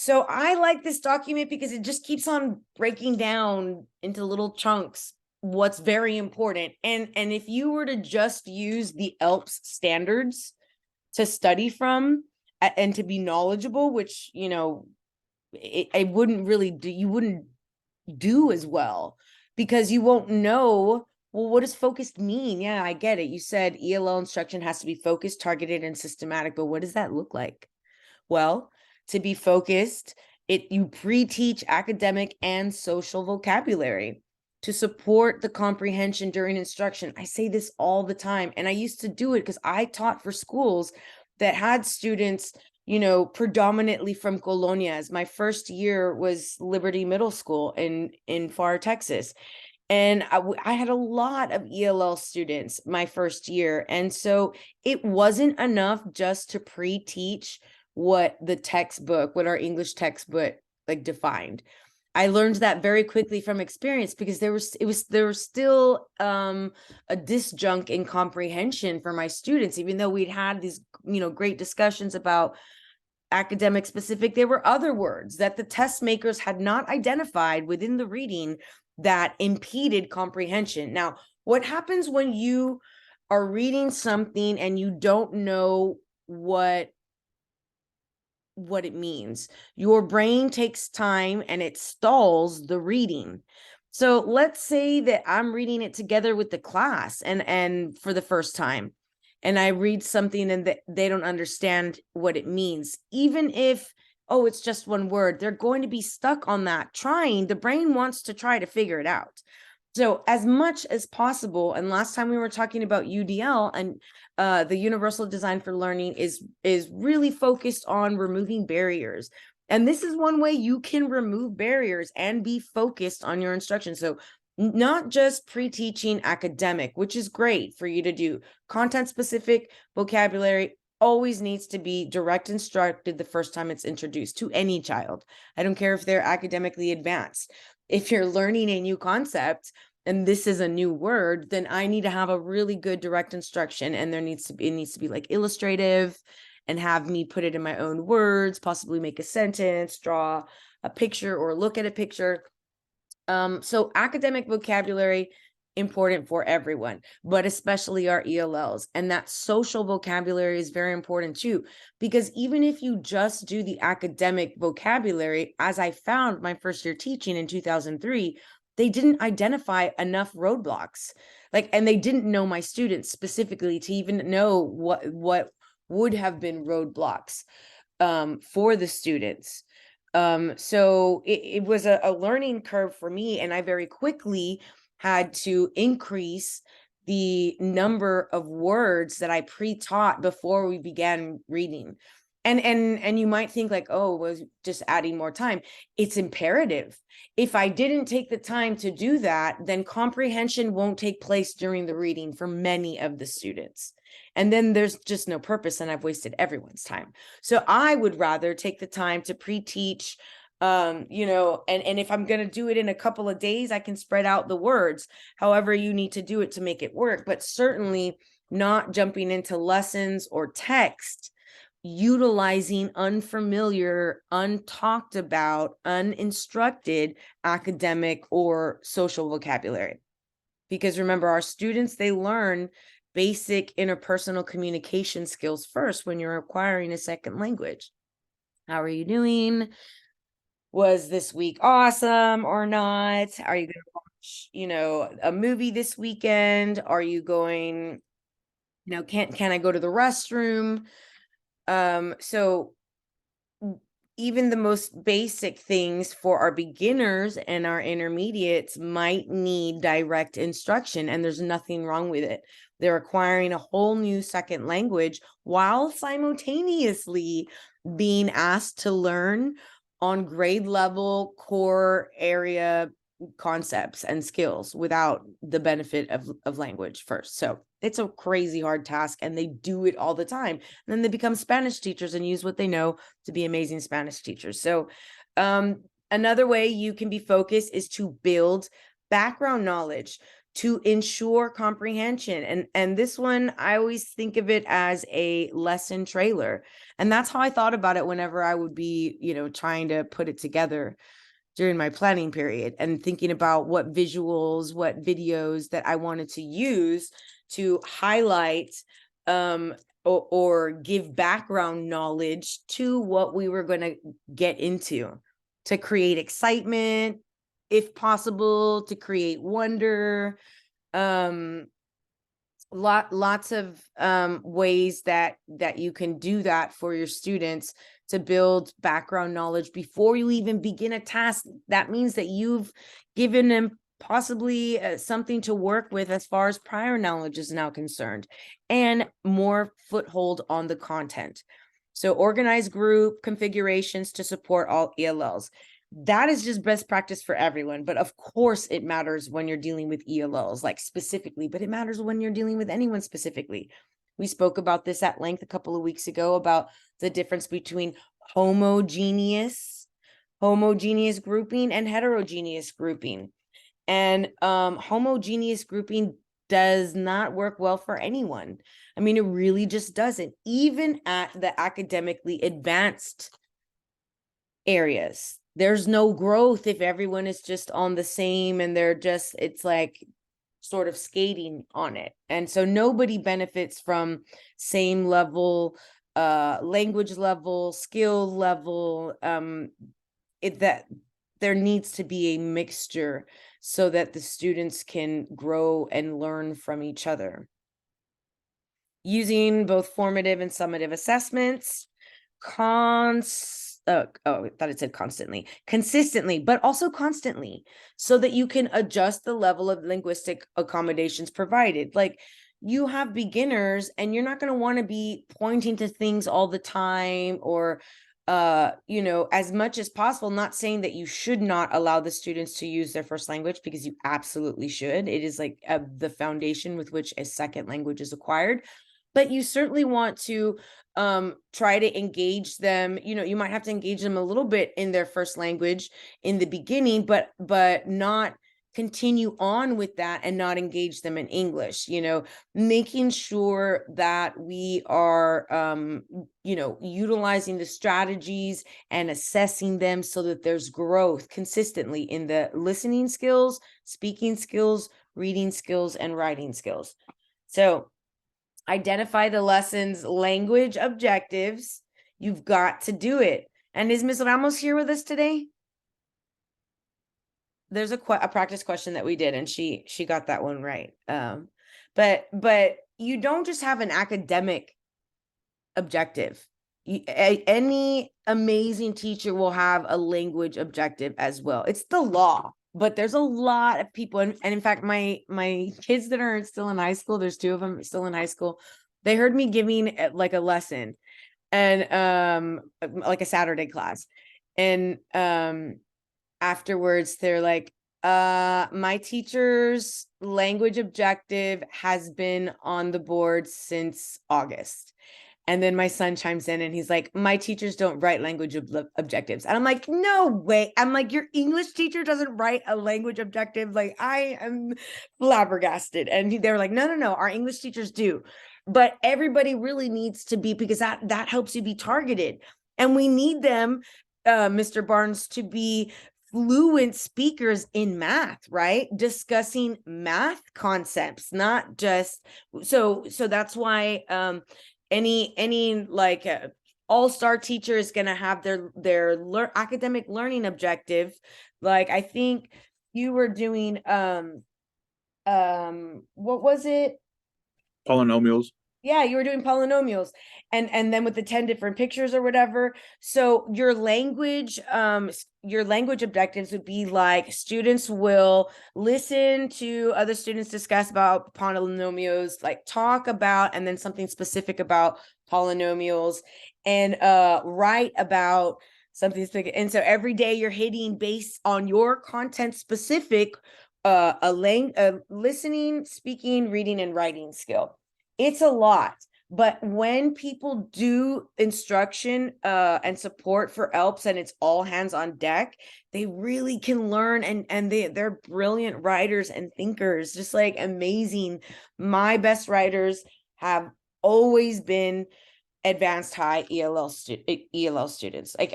So I like this document because it just keeps on breaking down into little chunks what's very important. And if you were to just use the ELPS standards to study from and to be knowledgeable, which, you know, it wouldn't really do, you wouldn't do as well because you won't know, well, what does focused mean? Yeah, I get it. You said ELL instruction has to be focused, targeted, and systematic, but what does that look like? Well, to be focused, you pre-teach academic and social vocabulary to support the comprehension during instruction. I say this all the time, and I used to do it because I taught for schools that had students, you know, predominantly from colonias. My first year was Liberty Middle School in Frayer, Texas. And I had a lot of ELL students my first year. And so it wasn't enough just to pre-teach what the textbook, what our English textbook like defined. I learned that very quickly from experience because there was still a disjunct in comprehension for my students, even though we'd had these, you know, great discussions about academic specific. There were other words that the test makers had not identified within the reading that impeded comprehension. Now, what happens when you are reading something and you don't know what it means? Your brain takes time and it stalls the reading. So let's say that I'm reading it together with the class and for the first time, and I read something and they don't understand what it means. Even if, oh, it's just one word, they're going to be stuck on that trying. The brain wants to try to figure it out. So as much as possible, and last time we were talking about UDL, and the Universal Design for Learning is really focused on removing barriers. And this is one way you can remove barriers and be focused on your instruction. So not just pre-teaching academic, which is great for you to do. Content specific vocabulary always needs to be direct instructed the first time it's introduced to any child. I don't care if they're academically advanced. If you're learning a new concept and this is a new word, then I need to have a really good direct instruction, and it needs to be like illustrative and have me put it in my own words, possibly make a sentence, draw a picture or look at a picture. So academic vocabulary, important for everyone, but especially our ELLs. And that social vocabulary is very important too, because even if you just do the academic vocabulary, as I found my first year teaching in 2003, they didn't identify enough roadblocks. And they didn't know my students specifically to even know what would have been roadblocks for the students. So it was a learning curve for me, and I very quickly had to increase the number of words that I pre-taught before we began reading. And you might think like, oh, was just adding more time. It's imperative. If I didn't take the time to do that, then comprehension won't take place during the reading for many of the students. And then there's just no purpose, and I've wasted everyone's time. So I would rather take the time to pre-teach, you know, and if I'm going to do it in a couple of days, I can spread out the words, however you need to do it to make it work, but certainly not jumping into lessons or text, utilizing unfamiliar, untalked about, uninstructed academic or social vocabulary. Because remember, our students, they learn basic interpersonal communication skills first when you're acquiring a second language. How are you doing? Was this week awesome or not? Are you going to watch, you know, a movie this weekend? Are you going, you know, can I go to the restroom? So even the most basic things for our beginners and our intermediates might need direct instruction, and there's nothing wrong with it. They're acquiring a whole new second language while simultaneously being asked to learn on grade level core area concepts and skills without the benefit of language first. So it's a crazy hard task, and they do it all the time. And then they become Spanish teachers and use what they know to be amazing Spanish teachers. So another way you can be focused is to build background knowledge. to ensure comprehension. And this one, I always think of it as a lesson trailer. And that's how I thought about it whenever I would be, trying to put it together during my planning period, and thinking about what visuals, what videos that I wanted to use to highlight or give background knowledge to what we were going to get into, to create excitement, if possible, to create wonder. Lots of ways that you can do that for your students to build background knowledge before you even begin a task. That means that you've given them possibly something to work with as far as prior knowledge is now concerned, and more foothold on the content. So organize group configurations to support all ELLs. That is just best practice for everyone. But of course, it matters when you're dealing with ELLs, like specifically, but it matters when you're dealing with anyone specifically. We spoke about this at length a couple of weeks ago about the difference between homogeneous grouping and heterogeneous grouping. And homogeneous grouping does not work well for anyone. I mean, it really just doesn't, even at the academically advanced areas. There's no growth if everyone is just on the same, and it's like sort of skating on it. And so nobody benefits from same level, language level, skill level. That there needs to be a mixture so that the students can grow and learn from each other. Using both formative and summative assessments, I thought it said consistently, but also constantly, so that you can adjust the level of linguistic accommodations provided. Like, you have beginners and you're not going to want to be pointing to things all the time, or as much as possible, not saying that you should not allow the students to use their first language, because you absolutely should. It is like the foundation with which a second language is acquired. But you certainly want to try to engage them. You might have to engage them a little bit in their first language in the beginning, but not continue on with that and not engage them in English, making sure that we are, utilizing the strategies and assessing them so that there's growth consistently in the listening skills, speaking skills, reading skills, and writing skills. So identify the lesson's language objectives. You've got to do it. And is Ms. Ramos here with us today? There's a practice question that we did, and she got that one right. But you don't just have an academic objective. Any amazing teacher will have a language objective as well. It's the law. But there's a lot of people, and in fact, my kids that are still in high school, there's 2 of them still in high school, they heard me giving like a lesson, and like a Saturday class, and afterwards they're like, my teacher's language objective has been on the board since August. And then my son chimes in and he's like, my teachers don't write language objectives. And I'm like, no way. I'm like, your English teacher doesn't write a language objective? Like, I am flabbergasted. And they were like, no, our English teachers do. But everybody really needs to be, because that helps you be targeted. And we need them, Mr. Barnes, to be fluent speakers in math, right? Discussing math concepts, not just, so that's why, any like all-star teacher is going to have their academic learning objective. Like, I think you were doing what was it? Polynomials. Yeah, you were doing polynomials, and then with the 10 different pictures or whatever. So your language objectives would be like, students will listen to other students discuss about polynomials, like talk about, and then something specific about polynomials, and write about something specific. And so every day you're hitting based on your content specific a listening, speaking, reading, and writing skill. It's a lot, But when people do instruction and support for ELPs and it's all hands on deck, they really can learn, and they're brilliant writers and thinkers, just like amazing. My best writers have always been advanced high ELL students. Like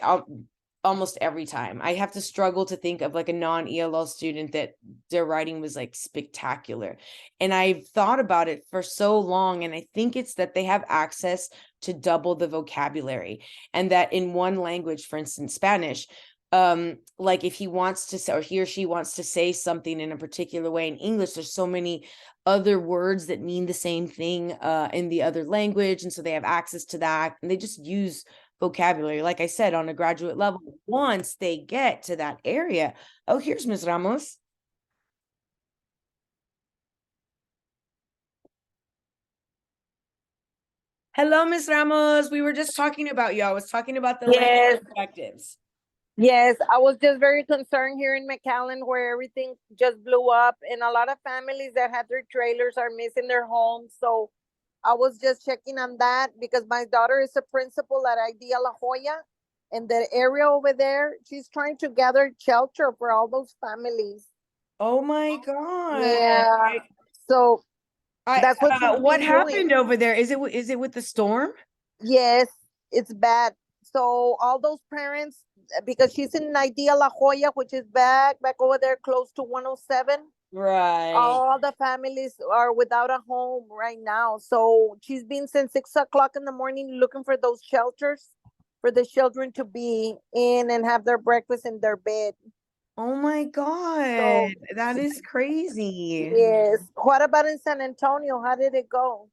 almost every time I have to struggle to think of like a non-ELL student that their writing was like spectacular. And I've thought about it for so long, and I think it's that they have access to double the vocabulary, and that in one language, for instance Spanish, like if he wants to say, or he or she wants to say something in a particular way in English, there's so many other words that mean the same thing in the other language, and so they have access to that, and they just use vocabulary, like I said, on a graduate level. Once they get to that area. Oh, here's Ms. Ramos. Hello, Ms. Ramos. We were just talking about you. I was talking about the language Yes, perspectives. yes. I was just very concerned here in McAllen where everything just blew up and a lot of families that have their trailers are missing their homes. So I was just checking on that because my daughter is a principal at Idea La Jolla, and the area over there, she's trying to gather shelter for all those families. Oh my God. Yeah. So that's what she's What been happened doing. over there? Is it with the storm? Yes, it's bad. So all those parents, because she's in Idea La Jolla, which is back over there close to 107. Right. All the families are without a home right now. So she's been since 6 o'clock in the morning looking for those shelters for the children to be in and have their breakfast in their bed. Oh my God. So That is crazy. yes. What about in San Antonio? How did it go?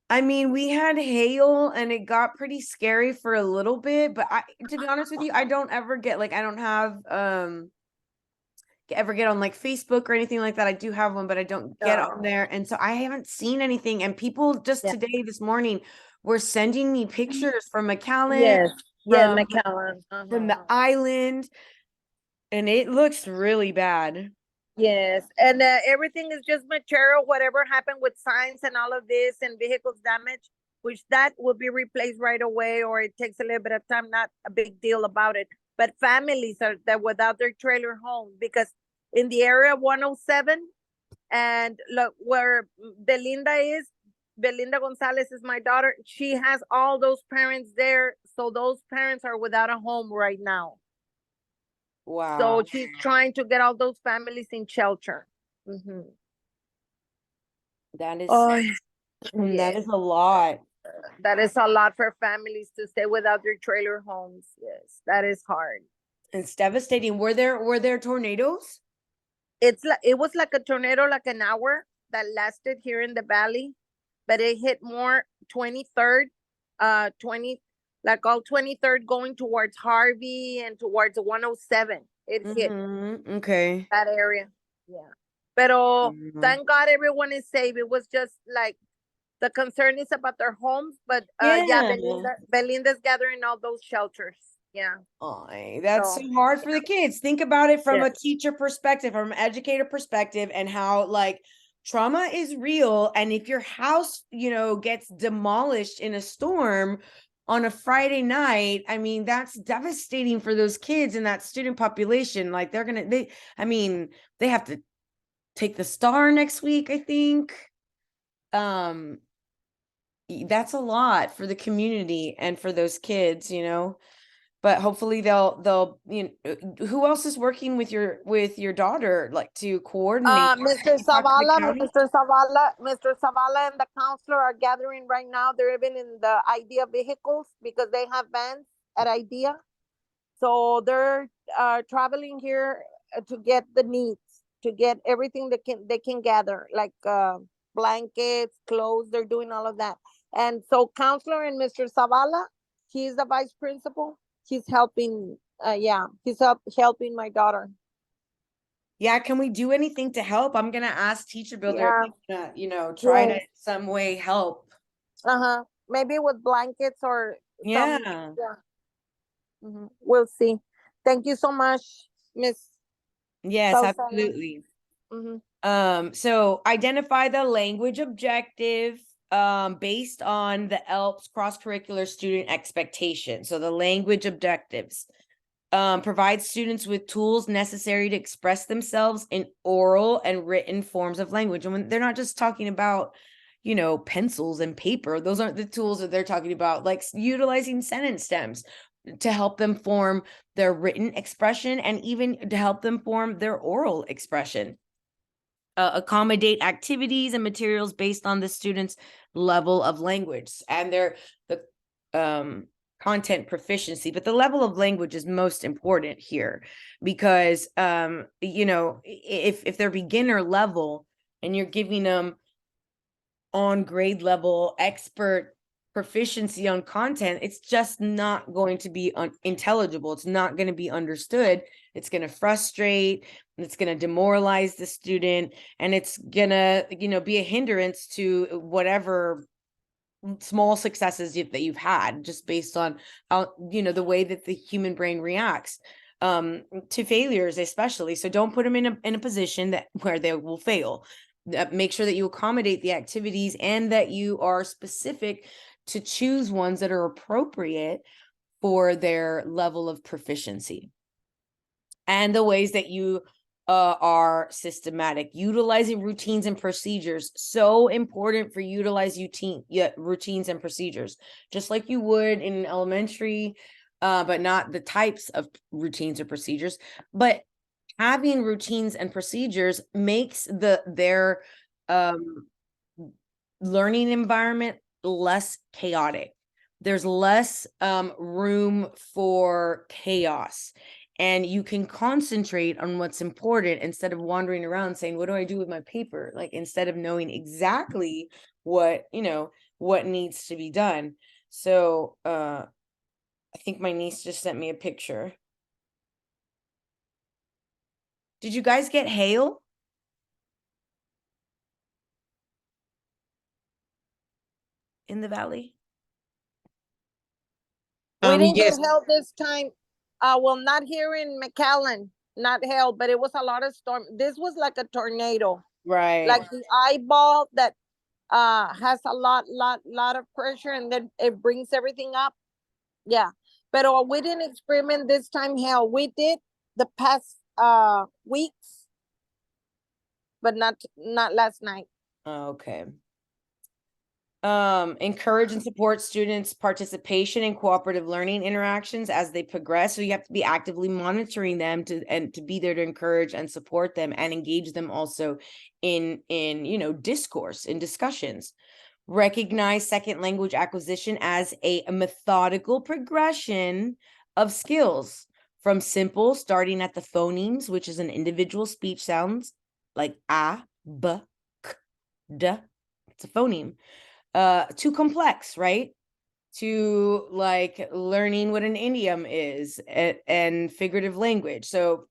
I mean, we had hail and it got pretty scary for a little bit, but to be honest with you, I don't ever get like, I don't have ever get on like Facebook or anything like that. I do have one, but I don't get on there. And so I haven't seen anything. And people just today, this morning, were sending me pictures from McAllen, Yes. Yes, from McAllen. from the island, and it looks really bad. Yes, and everything is just material. Whatever happened with signs and all of this and vehicles damage, which that will be replaced right away, or it takes a little bit of time. Not a big deal about it. But families are that without their trailer home because in the area of 107 and look where Belinda is, Belinda Gonzalez is my daughter. She has all those parents there, so those parents are without a home right now. Wow. So she's trying to get all those families in shelter. Mm-hmm. That is Yes. a lot. That is a lot for families to stay without their trailer homes. Yes, that is hard. It's devastating. Were there tornadoes? It was like a tornado, like an hour that lasted here in the valley, but it hit more 23rd, 20 like all 23rd going towards Harvey and towards 107. It hit Okay. that area. Yeah. But thank God everyone is safe. It was just like the concern is about their homes, but Yeah. Belinda's gathering all those shelters. Yeah. Oh, that's so hard for the kids. Think about it from a teacher perspective, from an educator perspective, and how like trauma is real. And if your house, gets demolished in a storm on a Friday night, I mean, that's devastating for those kids and that student population. Like they have to take the STAR next week, I think. That's a lot for the community and for those kids, but hopefully they'll who else is working with your daughter, like to coordinate? Mr. Zavala and the counselor are gathering right now. They're even in the IDEA vehicles because they have vans at IDEA. So they're traveling here to get the needs, to get everything they can gather, like blankets, clothes. They're doing all of that. And so counselor and Mr. Zavala, he's the vice principal. He's helping. He's helping my daughter. Yeah, can we do anything to help? I'm gonna ask Teacher Builder if they gonna, try to some way help. Maybe with blankets or yeah. We'll see. Thank you so much, Miss. Yes, absolutely. So identify the language objective. based on the ELP's cross-curricular student expectations. So the language objectives. Provide students with tools necessary to express themselves in oral and written forms of language. And when they're not just talking about, you know, pencils and paper, those aren't the tools that they're talking about, like utilizing sentence stems to help them form their written expression and even to help them form their oral expression. Accommodate activities and materials based on the student's level of language and the content proficiency, but the level of language is most important here because you know, if they're beginner level and you're giving them on grade level expert proficiency on content, it's just not going to be intelligible. It's not going to be understood. It's going to frustrate, it's going to demoralize the student, and it's going to, you know, be a hindrance to whatever small successes that you've had, just based on how, you know, the way that the human brain reacts to failures, especially. So don't put them in a position that where they will fail. Make sure that you accommodate the activities and that you are specific to choose ones that are appropriate for their level of proficiency. And the ways that you are systematic, utilizing routines and procedures. So important for utilize routines and procedures, just like you would in elementary, but not the types of routines or procedures. But having routines and procedures makes their learning environment less chaotic. There's less room for chaos. And you can concentrate on what's important instead of wandering around saying, what do I do with my paper? Like, instead of knowing exactly what, you know, what needs to be done. So I think my niece just sent me a picture. Did you guys get hail? In the valley? We didn't Yes, get hail this time. Well, not here in McAllen, not hail, but it was a lot of storm. This was like a tornado, Right. like the eyeball that has a lot of pressure, and then it brings everything up. Yeah, but we didn't experiment this time hail. We did the past weeks, but not last night. Okay. Encourage and support students' participation in cooperative learning interactions as they progress. So you have to be actively monitoring them to be there to encourage and support them and engage them also in you know, discourse, in discussions. Recognize second language acquisition as a methodical progression of skills, from simple, starting at the phonemes, which is an individual speech sounds like a, b, k, d. It's a phoneme. Too complex, right? To like learning what an idiom is and figurative language. So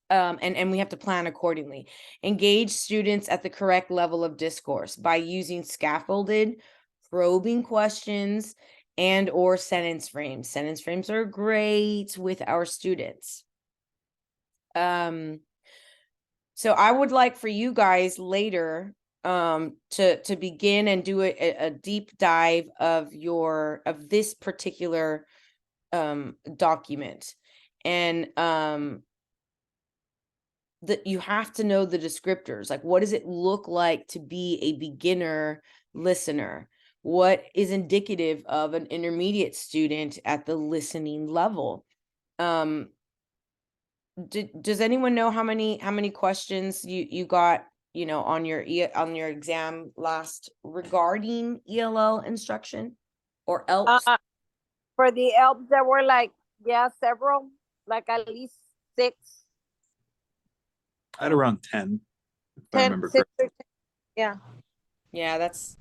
and we have to plan accordingly. Engage students at the correct level of discourse by using scaffolded, probing questions and or sentence frames. Sentence frames are great with our students. So I would like for you guys later to begin and do a deep dive of this particular document. And that you have to know the descriptors, like what does it look like to be a beginner listener? What is indicative of an intermediate student at the listening level? Does anyone know how many questions you got, you know, on your exam last regarding ELL instruction or ELPs? For the ELPs, there were like, yeah, several, like at least 6. at around 10, if I 10, remember 6 correctly. or 10. Yeah. Yeah, that's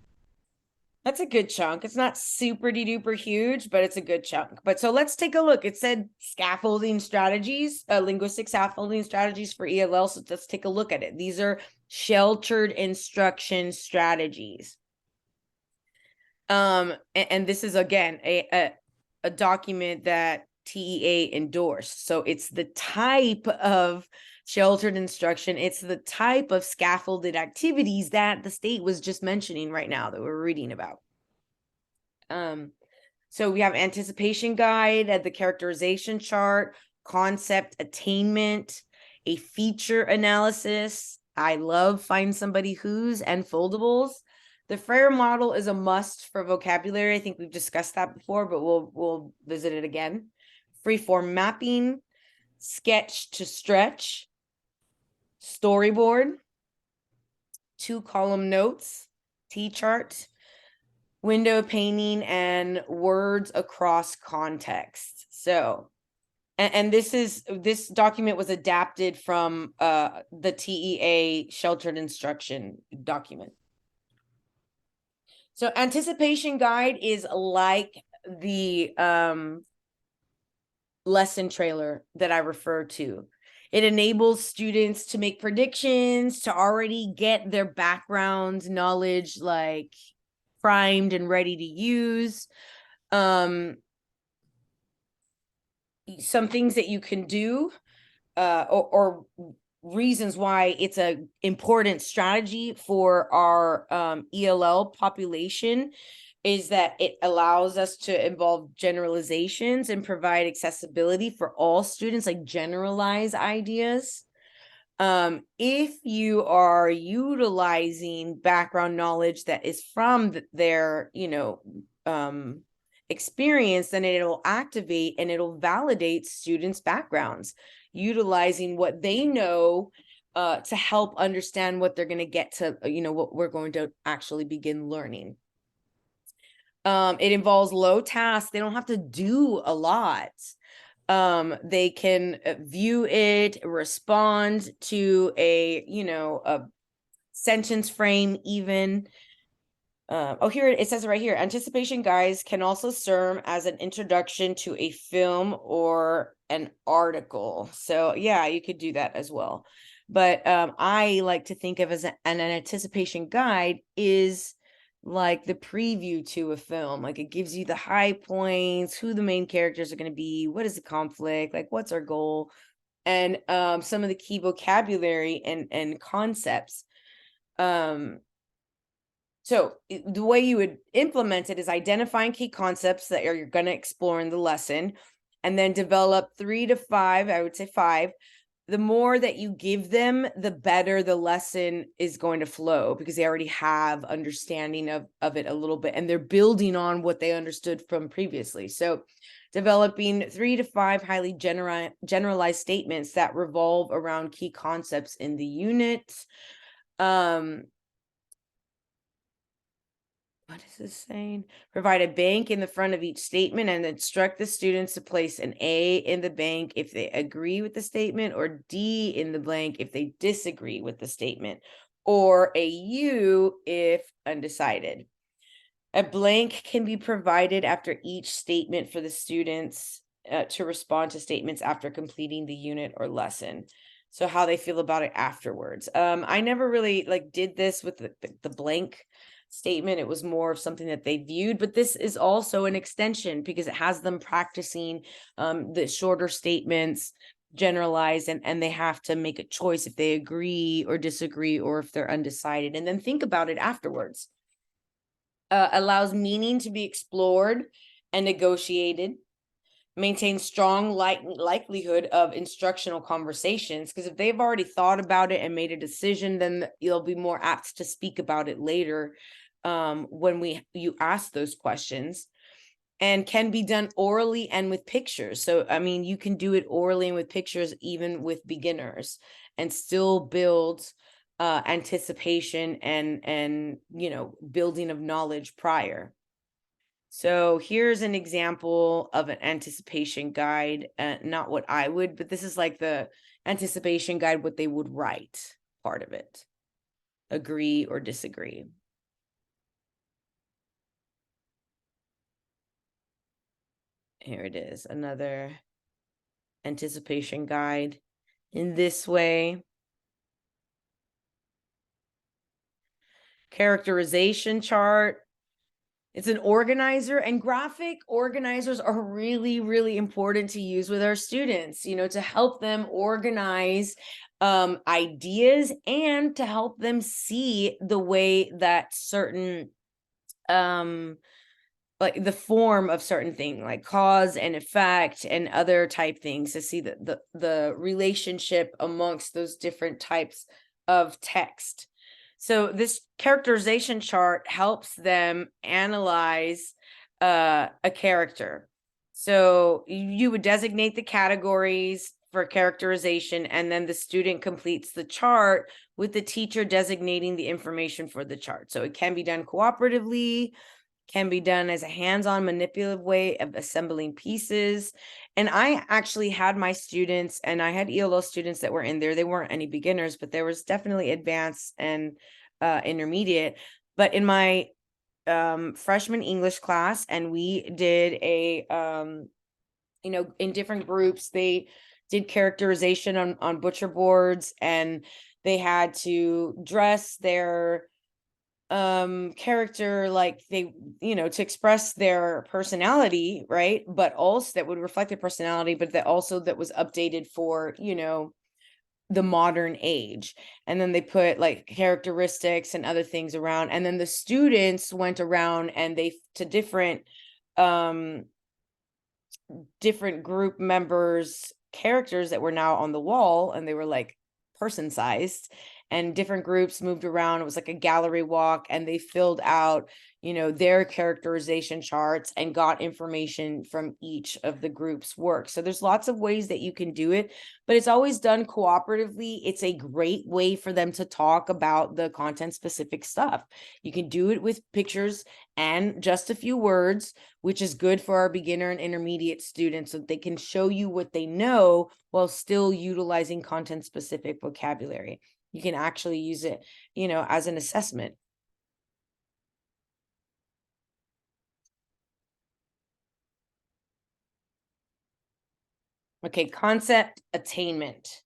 a good chunk. It's not super duper huge, but it's a good chunk. But so let's take a look. It said scaffolding strategies, linguistic scaffolding strategies for ELL. So let's take a look at it. These are sheltered instruction strategies. And this is again a document that TEA endorsed. So it's the type of sheltered instruction, it's the type of scaffolded activities that the state was just mentioning right now that we're reading about. So we have anticipation guide, the characterization chart, concept attainment, a feature analysis. I love find somebody who's and foldables. The Frayer model is a must for vocabulary. I think we've discussed that before, but we'll visit it again. Freeform mapping, sketch to stretch, storyboard, 2-column notes, T-chart, window painting, and words across context. So, and this document was adapted from the TEA sheltered instruction document. So anticipation guide is like the lesson trailer that I refer to. It enables students to make predictions, to already get their background knowledge like primed and ready to use. Some things that you can do or reasons why it's a important strategy for our ELL population is that it allows us to involve generalizations and provide accessibility for all students, like generalize ideas. If you are utilizing background knowledge that is from their, experience, then it'll activate and it'll validate students' backgrounds, utilizing what they know to help understand what they're going to get to, what we're going to actually begin learning. It involves low tasks. They don't have to do a lot. They can view it, respond to a sentence frame even. Here it says it right here. Anticipation guides can also serve as an introduction to a film or an article. So yeah, you could do that as well. But I like to think of as an anticipation guide is like the preview to a film. Like it gives you the high points, who the main characters are going to be, what is the conflict, like what's our goal, and some of the key vocabulary and concepts. So the way you would implement it is identifying key concepts that you're going to explore in the lesson, and then develop 3 to 5, I would say 5. The more that you give them, the better the lesson is going to flow because they already have understanding of it a little bit, and they're building on what they understood from previously. So developing 3 to 5 highly generalized statements that revolve around key concepts in the unit. What is this saying? Provide a blank in the front of each statement and instruct the students to place an A in the blank if they agree with the statement, or D in the blank if they disagree with the statement, or a U if undecided. A blank can be provided after each statement for the students to respond to statements after completing the unit or lesson. So how they feel about it afterwards. I never really did this with the blank statement. It was more of something that they viewed, but this is also an extension because it has them practicing the shorter statements, generalized, and they have to make a choice if they agree or disagree or if they're undecided, and then think about it afterwards. Allows meaning to be explored and negotiated. Maintain strong likelihood of instructional conversations, because if they've already thought about it and made a decision, then you'll be more apt to speak about it later when you ask those questions. And can be done orally and with pictures. So I mean, you can do it orally and with pictures even with beginners, and still build anticipation and building of knowledge prior. So here's an example of an anticipation guide, not what I would, but this is like the anticipation guide, what they would write, part of it. Agree or disagree. Here it is, another anticipation guide in this way. Characterization chart. It's an organizer, and graphic organizers are really, really important to use with our students, you know, to help them organize ideas and to help them see the way that certain like the form of certain thing, like cause and effect and other type things, to see the relationship amongst those different types of text. So this characterization chart helps them analyze a character. So you would designate the categories for characterization, and then the student completes the chart with the teacher designating the information for the chart. So it can be done cooperatively, can be done as a hands-on manipulative way of assembling pieces. And I actually had my students, and I had ELO students that were in there. They weren't any beginners, but there was definitely advanced and intermediate. But in my freshman English class, and we did a you know, in different groups, they did characterization on butcher boards, and they had to dress their character like they, you know, to express their personality, right? But also that would reflect their personality, but that also that was updated for, you know, the modern age. And then they put like characteristics and other things around, and then the students went around and they to different group members characters that were now on the wall, and they were like person sized, and different groups moved around. It was like a gallery walk, and they filled out, you know, their characterization charts and got information from each of the group's work. So there's lots of ways that you can do it, but it's always done cooperatively. It's a great way for them to talk about the content specific stuff. You can do it with pictures and just a few words, which is good for our beginner and intermediate students, so they can show you what they know while still utilizing content specific vocabulary. You can actually use it, you know, as an assessment. Okay, concept attainment.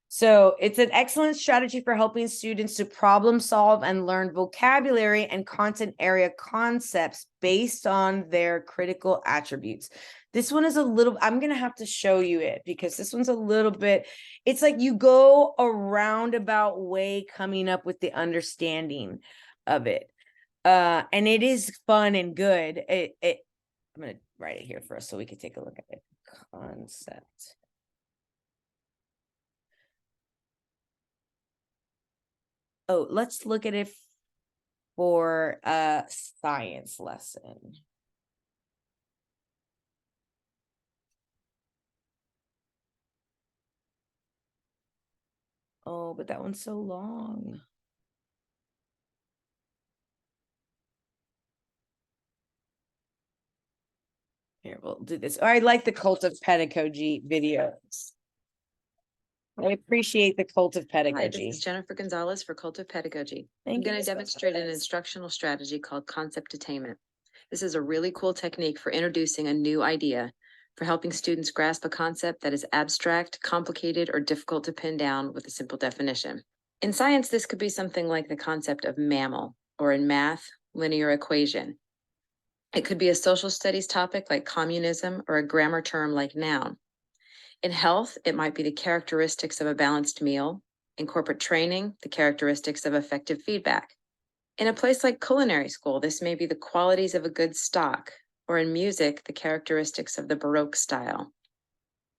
So it's an excellent strategy for helping students to problem solve and learn vocabulary and content area concepts based on their critical attributes. This one is a little, I'm going to have to show you it because this one's a little bit, it's like you go a roundabout way coming up with the understanding of it. And it is fun and good. I'm going to write it here for us so we can take a look at it. Concept. Oh, let's look at it for a science lesson. Oh, but that one's so long. Here, we'll do this. Oh, I like the cult of pedagogy videos. I appreciate the cult of Hi, pedagogy. this is Jennifer Gonzalez for Cult of Pedagogy. Thank I'm you going to so demonstrate an much. instructional strategy called concept attainment. This is a really cool technique for introducing a new idea, for helping students grasp a concept that is abstract, complicated, or difficult to pin down with a simple definition. In science, this could be something like the concept of mammal, or in math, linear equation. It could be a social studies topic like communism, or a grammar term like noun. In health, it might be the characteristics of a balanced meal. In corporate training, the characteristics of effective feedback. In a place like culinary school, this may be the qualities of a good stock, or in music, the characteristics of the Baroque style.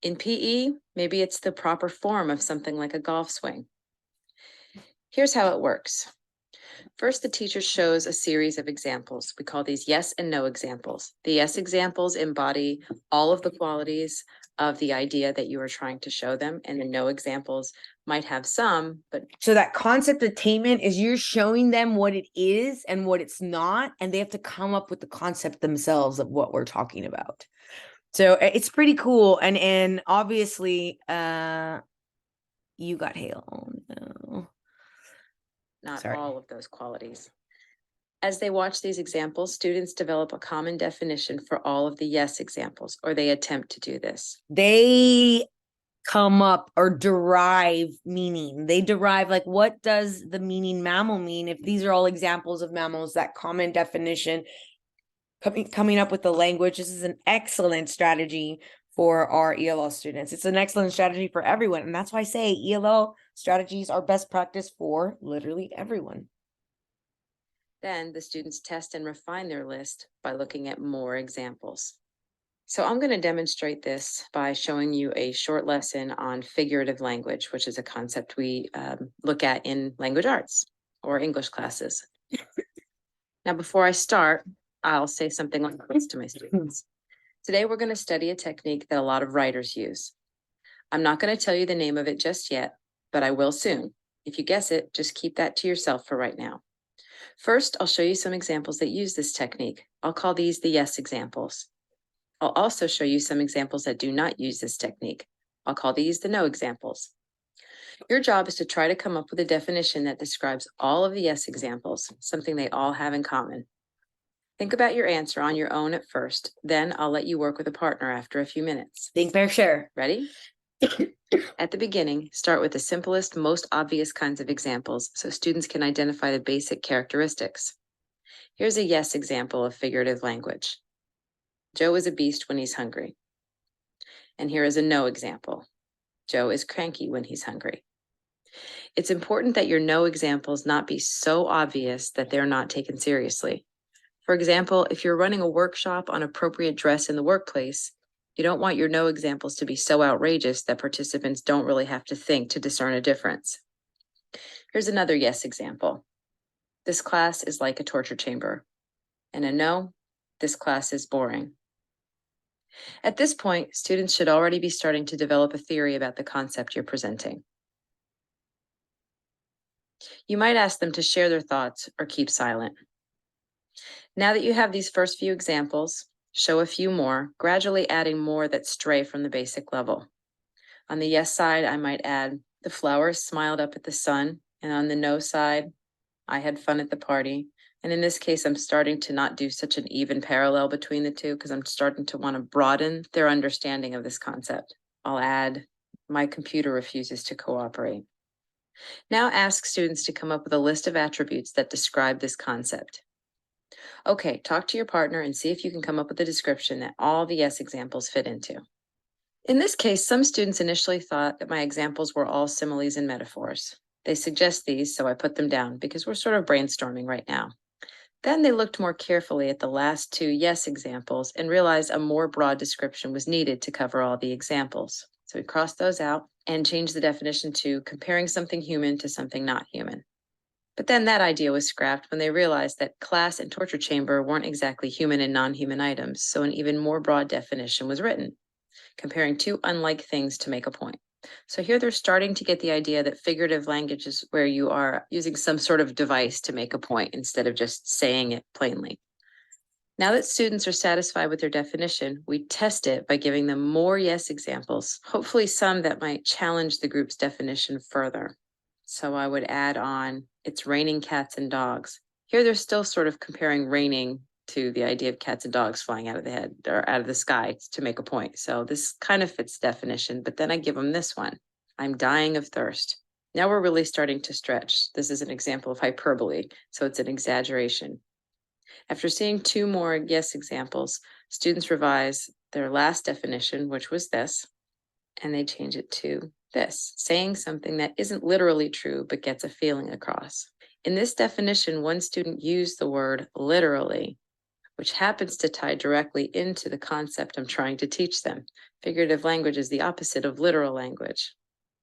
In PE, maybe it's the proper form of something like a golf swing. Here's how it works. First, the teacher shows a series of examples. We call these yes and no examples. The yes examples embody all of the qualities of the idea that you are trying to show them, and the no examples might have some, but So that concept attainment is you're showing them what it is and what it's not, and they have to come up with the concept themselves of what we're talking about. So it's pretty cool. And obviously, you got hail. Oh, no. not Sorry. all of those qualities. As they watch these examples, students develop a common definition for all of the yes examples, or they attempt to do this. They come up or derive meaning. They derive, like, what does the meaning mammal mean? If these are all examples of mammals, that common definition coming up with the language. This is an excellent strategy for our ELL students. It's an excellent strategy for everyone. And that's why I say ELL strategies are best practice for literally everyone. Then the students test and refine their list by looking at more examples. So I'm going to demonstrate this by showing you a short lesson on figurative language, which is a concept we look at in language arts or English classes. Now, before I start, I'll say something like this to my students. Today, we're going to study a technique that a lot of writers use. I'm not going to tell you the name of it just yet, but I will soon. If you guess it, just keep that to yourself for right now. First, I'll show you some examples that use this technique. I'll call these the yes examples. I'll also show you some examples that do not use this technique. I'll call these the no examples. Your job is to try to come up with a definition that describes all of the yes examples, something they all have in common. Think about your answer on your own at first, then I'll let you work with a partner after a few minutes. Think, pair, share. Ready? At the beginning, start with the simplest, most obvious kinds of examples so students can identify the basic characteristics. Here's a yes example of figurative language. Joe is a beast when he's hungry. And here is a no example. Joe is cranky when he's hungry. It's important that your no examples not be so obvious that they're not taken seriously. For example, if you're running a workshop on appropriate dress in the workplace, you don't want your no examples to be so outrageous that participants don't really have to think to discern a difference. Here's another yes example. This class is like a torture chamber. And a no, this class is boring. At this point, students should already be starting to develop a theory about the concept you're presenting. You might ask them to share their thoughts or keep silent. Now that you have these first few examples, show a few more, gradually adding more that stray from the basic level. On the yes side, I might add, the flowers smiled up at the sun, and on the no side, I had fun at the party. And in this case, I'm starting to not do such an even parallel between the two because I'm starting to want to broaden their understanding of this concept. I'll add, my computer refuses to cooperate. Now ask students to come up with a list of attributes that describe this concept. Okay, talk to your partner and see if you can come up with a description that all the yes examples fit into. In this case, some students initially thought that my examples were all similes and metaphors. They suggest these, so I put them down because we're sort of brainstorming right now. Then they looked more carefully at the last two yes examples and realized a more broad description was needed to cover all the examples. So we crossed those out and changed the definition to comparing something human to something not human. But then that idea was scrapped when they realized that class and torture chamber weren't exactly human and non-human items, so an even more broad definition was written, comparing two unlike things to make a point. So here they're starting to get the idea that figurative language is where you are using some sort of device to make a point instead of just saying it plainly. Now that students are satisfied with their definition, we test it by giving them more yes examples, hopefully some that might challenge the group's definition further. So I would add on, it's raining cats and dogs. Here they're still sort of comparing raining to the idea of cats and dogs flying out of the head or out of the sky to make a point. So this kind of fits definition, but then I give them this one. I'm dying of thirst. Now we're really starting to stretch. This is an example of hyperbole, so it's an exaggeration. After seeing two more yes examples, students revise their last definition, which was this, and they change it to this, saying something that isn't literally true, but gets a feeling across. In this definition, one student used the word literally, which happens to tie directly into the concept I'm trying to teach them. Figurative language is the opposite of literal language.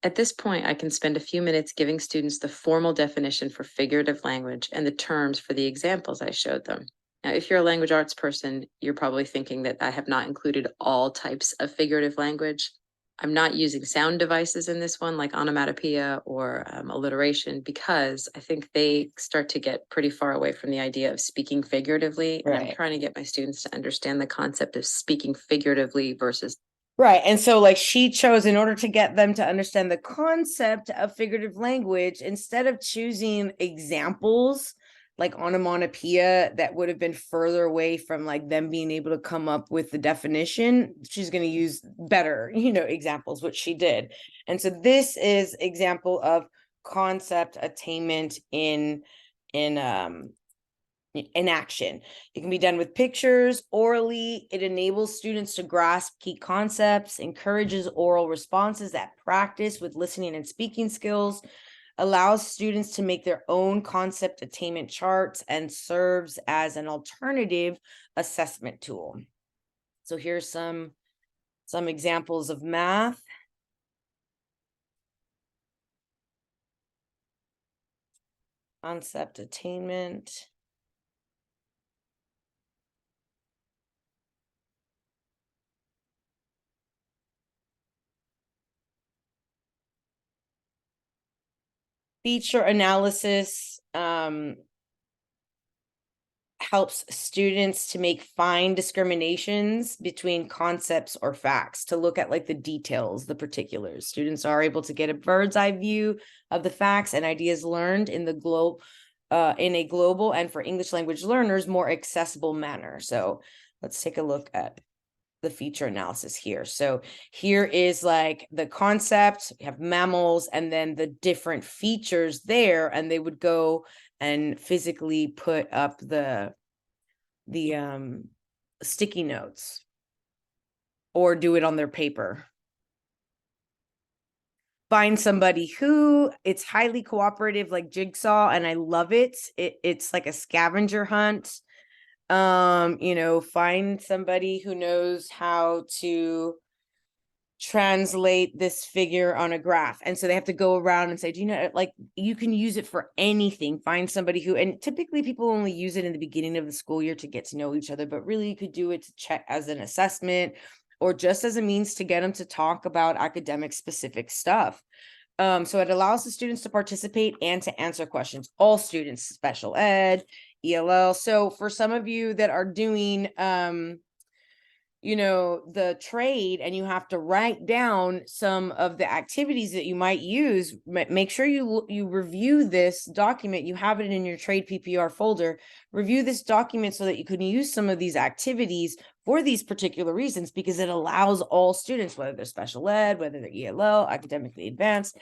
At this point, I can spend a few minutes giving students the formal definition for figurative language and the terms for the examples I showed them. Now, if you're a language arts person, you're probably thinking that I have not included all types of figurative language. I'm not using sound devices in this one, like onomatopoeia or alliteration, because I think they start to get pretty far away from the idea of speaking figuratively. Right. And I'm trying to get my students to understand the concept of speaking figuratively versus. Right. And so like she chose, in order to get them to understand the concept of figurative language, instead of choosing examples like onomatopoeia that would have been further away from like them being able to come up with the definition, she's going to use better, examples, which she did. And so this is example of concept attainment in in action. It can be done with pictures, orally. It enables students to grasp key concepts, encourages oral responses that practice with listening and speaking skills, allows students to make their own concept attainment charts, and serves as an alternative assessment tool. So here's some examples of math. Concept attainment. Feature analysis helps students to make fine discriminations between concepts or facts, to look at like the details, the particulars. Students are able to get a bird's eye view of the facts and ideas learned in the in a global and for English language learners more accessible manner. So let's take a look at the feature analysis here. So here is like the concept, we have mammals, and then the different features there, and they would go and physically put up the sticky notes or do it on their paper. Find somebody who, it's highly cooperative, like Jigsaw, and I love it. It's like a scavenger hunt. You know, find somebody who knows how to translate this figure on a graph. And so they have to go around and say, do you know, like, you can use it for anything. Find somebody who, and typically people only use it in the beginning of the school year to get to know each other, but really you could do it to check as an assessment or just as a means to get them to talk about academic specific stuff. So it allows the students to participate and to answer questions, all students, special ed, ELL. So for some of you that are doing, you know, the trade, and you have to write down some of the activities that you might use, make sure you review this document. You have it in your trade PPR folder. Review this document so that you can use some of these activities for these particular reasons, because it allows all students, whether they're special ed, whether they're ELL, academically advanced,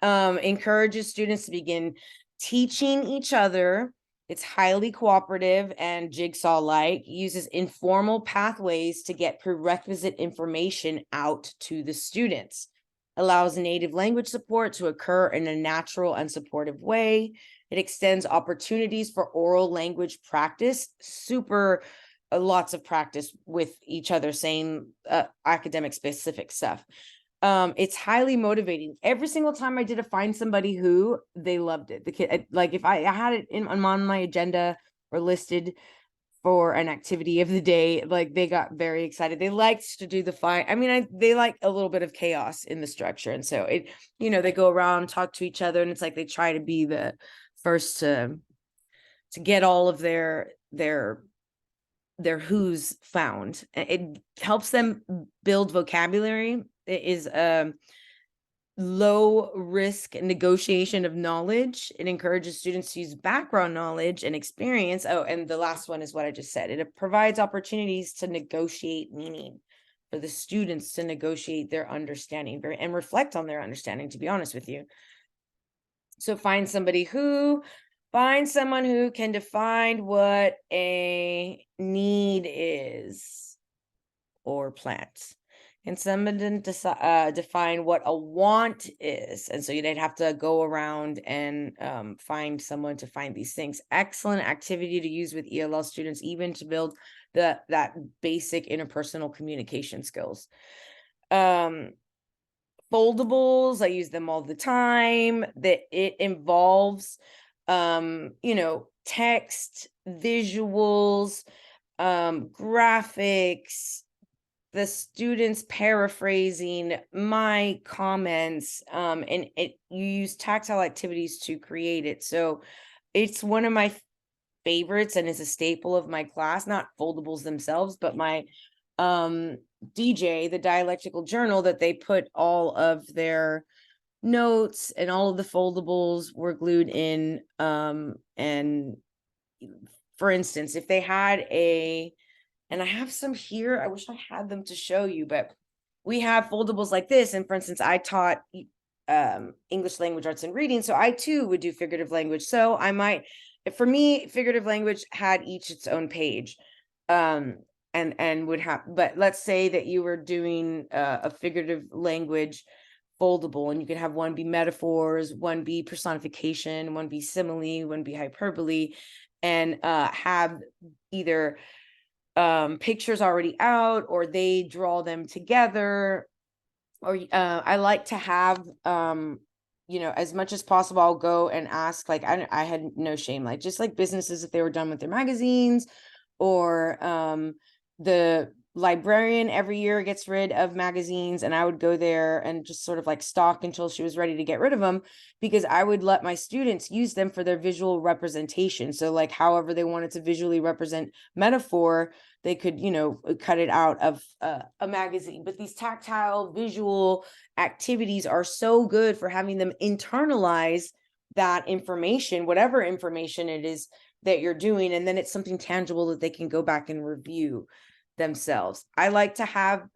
encourages students to begin teaching each other. It's highly cooperative and Jigsaw-like, uses informal pathways to get prerequisite information out to the students, allows native language support to occur in a natural and supportive way. It extends opportunities for oral language practice, lots of practice with each other, saying academic specific stuff. It's highly motivating. Every single time I did a find somebody who, they loved it. The kid, like if I had it on my agenda or listed for an activity of the day, like they got very excited. They liked to do the find. I mean, they like a little bit of chaos in the structure. And so it, you know, they go around, talk to each other, and it's like they try to be the first to get all of their who's found. It helps them build vocabulary. It is a low risk negotiation of knowledge. It encourages students to use background knowledge and experience. Oh, and the last one is what I just said. It provides opportunities to negotiate meaning, for the students to negotiate their understanding and reflect on their understanding, to be honest with you. So find someone who can define what a need is or plant. And someone define what a want is. And so they'd have to go around and find someone to find these things. Excellent activity to use with ELL students, even to build that basic interpersonal communication skills. Foldables, I use them all the time. That it involves you know, text, visuals, graphics, the students paraphrasing my comments, and you use tactile activities to create it. So it's one of my favorites and is a staple of my class, not foldables themselves, but my DJ, the dialectical journal, that they put all of their notes and all of the foldables were glued in. And for instance, if they had and I have some here, I wish I had them to show you, but we have foldables like this. And for instance, I taught English language arts and reading, so I too would do figurative language. So I might, for me, figurative language had each its own page. And would have, but let's say that you were doing a figurative language foldable, and you could have one be metaphors, one be personification, one be simile, one be hyperbole, and have either pictures already out, or they draw them together. Or I like to have as much as possible, I'll go and ask, like, I had no shame, like just like businesses, if they were done with their magazines, or the librarian every year gets rid of magazines, and I would go there and just sort of like stalk until she was ready to get rid of them, because I would let my students use them for their visual representation. So like however they wanted to visually represent metaphor, they could, cut it out of a magazine. But these tactile visual activities are so good for having them internalize that information, whatever information it is that you're doing, and then it's something tangible that they can go back and review themselves. I like to have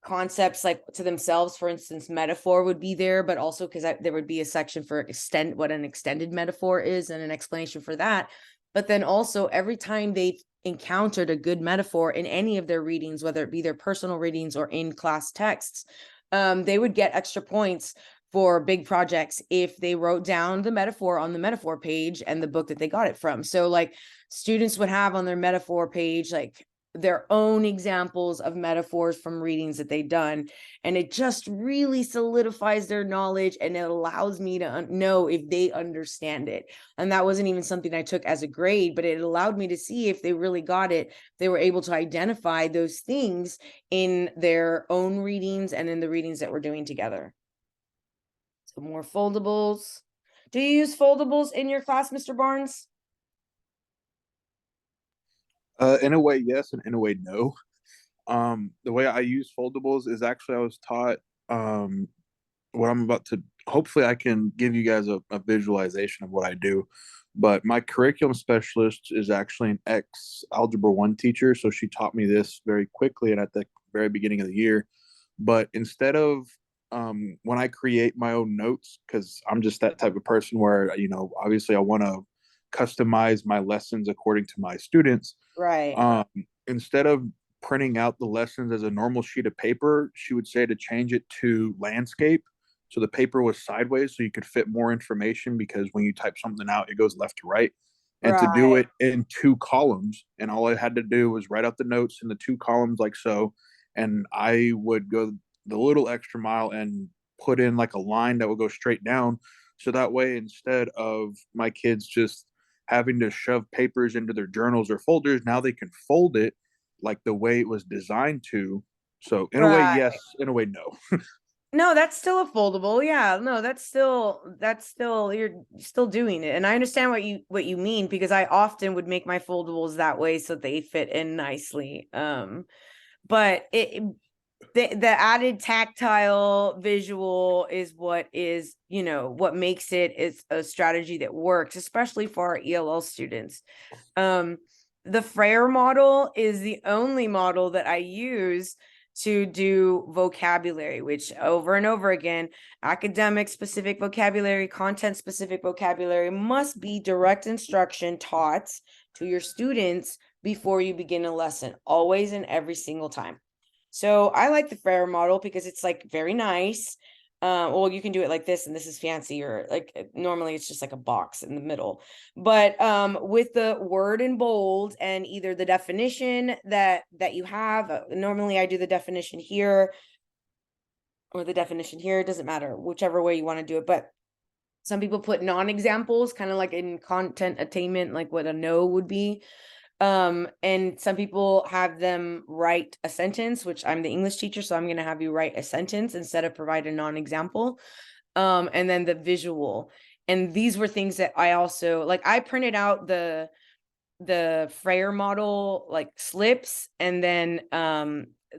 concepts like to themselves. For instance, metaphor would be there, but also because there would be a section for what an extended metaphor is and an explanation for that. But then also every time they've encountered a good metaphor in any of their readings, whether it be their personal readings or in class texts, they would get extra points for big projects if they wrote down the metaphor on the metaphor page and the book that they got it from. So like students would have on their metaphor page, like their own examples of metaphors from readings that they've done. And it just really solidifies their knowledge, and it allows me to know if they understand it. And that wasn't even something I took as a grade, but it allowed me to see if they really got it. They were able to identify those things in their own readings and in the readings that we're doing together. So more foldables. Do you use foldables in your class, Mr. Barnes? In a way, yes, and in a way, no. The way I use foldables is actually I was taught what I'm about to. Hopefully, I can give you guys a visualization of what I do. But my curriculum specialist is actually an ex-Algebra 1 teacher, so she taught me this very quickly and at the very beginning of the year. But instead of when I create my own notes, because I'm just that type of person where, obviously I want to customize my lessons according to my students. Right. Instead of printing out the lessons as a normal sheet of paper, she would say to change it to landscape. So the paper was sideways so you could fit more information, because when you type something out, it goes left to right. And to do it in 2 columns. And all I had to do was write out the notes in the 2 columns like so. And I would go the little extra mile and put in like a line that would go straight down. So that way, instead of my kids just having to shove papers into their journals or folders, now they can fold it like the way it was designed to. So in a way, yes, in a way, no. No, that's still a foldable. Yeah, no, that's still you're still doing it. And I understand what you mean, because I often would make my foldables that way so they fit in nicely. But the added tactile visual is what makes it is a strategy that works, especially for our ELL students. The Frayer model is the only model that I use to do vocabulary, which over and over again, academic specific vocabulary, content specific vocabulary must be direct instruction taught to your students before you begin a lesson, always and every single time. So I like the Frayer model because it's like very nice. Well, you can do it like this, and this is fancy, or like normally it's just like a box in the middle. But with the word in bold and either the definition that you have, normally I do the definition here or the definition here, it doesn't matter, whichever way you want to do it. But some people put non-examples, kind of like in content attainment, like what a no would be. And some people have them write a sentence, which I'm the English teacher, so I'm going to have you write a sentence instead of provide a non-example. And then the visual. And these were things that I also, like, I printed out the Frayer model, like slips, and then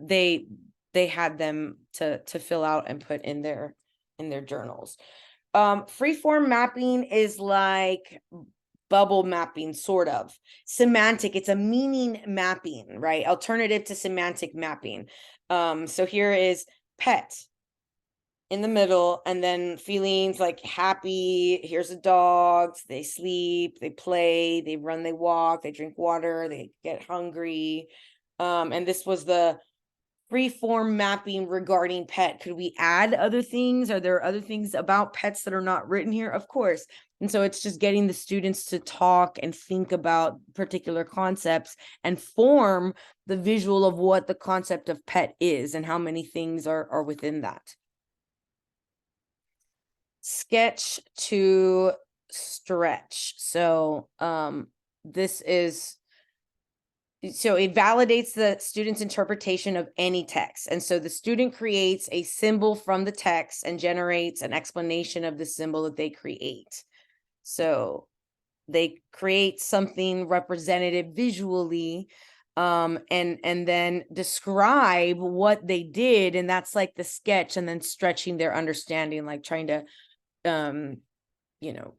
they had them to fill out and put in their journals. Freeform mapping is like bubble mapping, sort of. Semantic, it's a meaning mapping, right? Alternative to semantic mapping. So here is pet. in the middle, and then feelings like happy, here's a dog, they sleep, they play, they run, they walk, they drink water, they get hungry. And this was the free form mapping regarding pet. Could we add other things? Are there other things about pets that are not written here? Of course. And so it's just getting the students to talk and think about particular concepts and form the visual of what the concept of pet is and how many things are within that. Sketch to stretch. So this is, so it validates the student's interpretation of any text. And so the student creates a symbol from the text and generates an explanation of the symbol that they create. So they create something representative visually, and then describe what they did. And that's like the sketch, and then stretching their understanding, like trying to you know,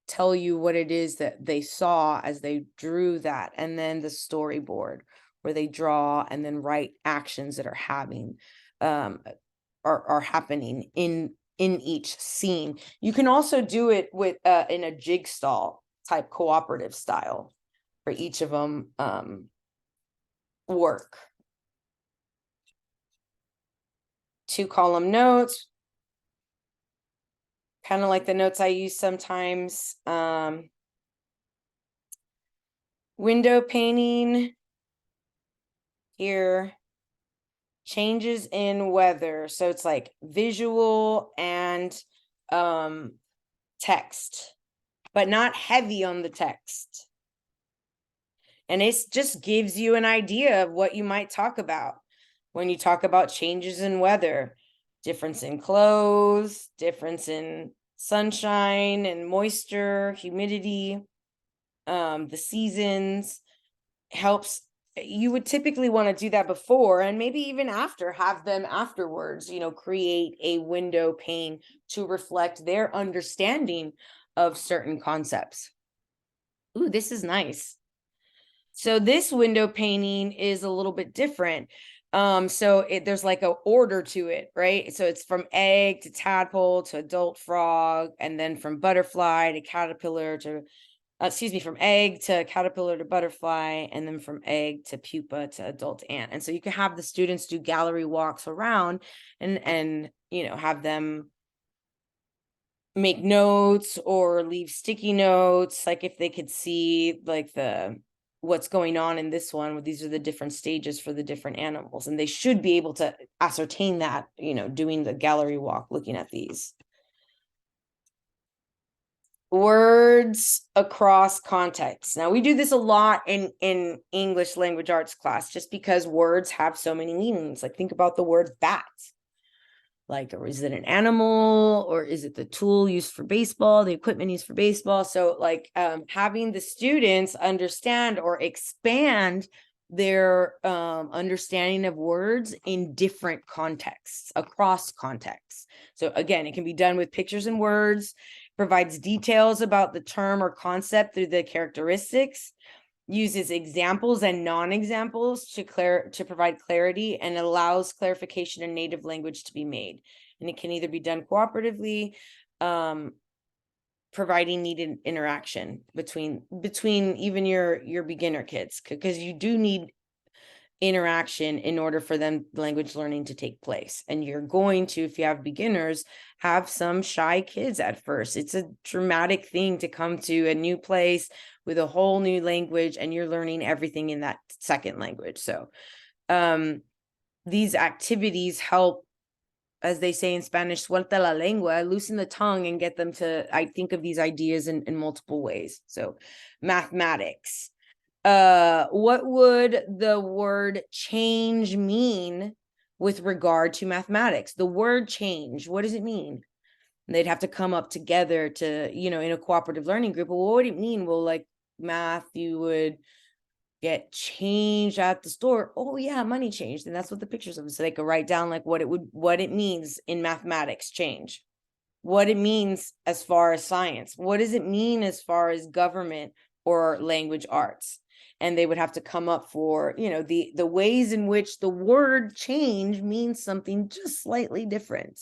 tell you what it is that they saw as they drew that. And then the storyboard, where they draw and then write actions that are having are happening in each scene. You can also do it with in a jigsaw type cooperative style for each of them work. 2-column notes, kind of like the notes I use sometimes. Window painting here, changes in weather. So it's like visual and text, but not heavy on the text. And it just gives you an idea of what you might talk about when you talk about changes in weather. Difference in clothes, difference in sunshine and moisture, humidity, the seasons. Helps. You would typically want to do that before, and maybe even after, have them afterwards, you know, create a window pane to reflect their understanding of certain concepts. Ooh, this is nice. So this window painting is a little bit different. So there's like an order to it, right? So it's from egg to tadpole to adult frog, and then from butterfly to caterpillar to, from egg to caterpillar to butterfly, and then from egg to pupa to adult ant. And so you can have the students do gallery walks around and you know, have them make notes or leave sticky notes, like if they could see like what's going on in this one. These are the different stages for the different animals, and they should be able to ascertain that, you know, doing the gallery walk, looking at these. Words across contexts. Now we do this a lot in English language arts class, just because words have so many meanings. Like think about the word bat. Like, or is it an animal, or is it the tool used for baseball, the equipment used for baseball? So like having the students understand or expand their understanding of words in different contexts, across contexts. So again, it can be done with pictures and words, provides details about the term or concept through the characteristics, uses examples and non-examples to provide clarity, and allows clarification in native language to be made. And it can either be done cooperatively, providing needed interaction between even your beginner kids, because you do need interaction in order for them language learning to take place. And you're going to, if you have beginners, have some shy kids at first. It's a traumatic thing to come to a new place with a whole new language, and you're learning everything in that second language. So these activities help, as they say in Spanish, suelta la lengua, loosen the tongue and get them to, I think of these ideas in multiple ways. So mathematics. What would the word change mean with regard to mathematics? The word change, what does it mean? And they'd have to come up together to, you know, in a cooperative learning group. Well, what would it mean? Well, like math, you would get changed at the store. Oh yeah, money changed. And that's what the pictures of it. So they could write down like what it means in mathematics, change, what it means as far as science, what does it mean as far as government or language arts. And they would have to come up for, you know, the ways in which the word change means something just slightly different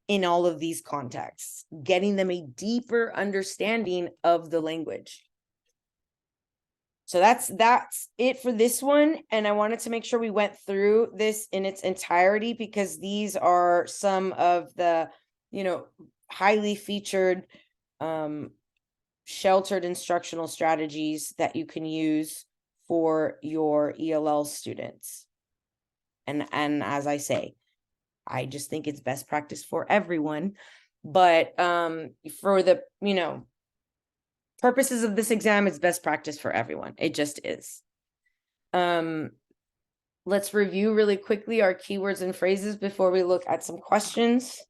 in all of these contexts, getting them a deeper understanding of the language. So that's it for this one. And I wanted to make sure we went through this in its entirety, because these are some of the, highly featured, sheltered instructional strategies that you can use for your ELL students. And as I say, I just think it's best practice for everyone. But for the, purposes of this exam, it's best practice for everyone. It just is. Let's review really quickly our keywords and phrases before we look at some questions.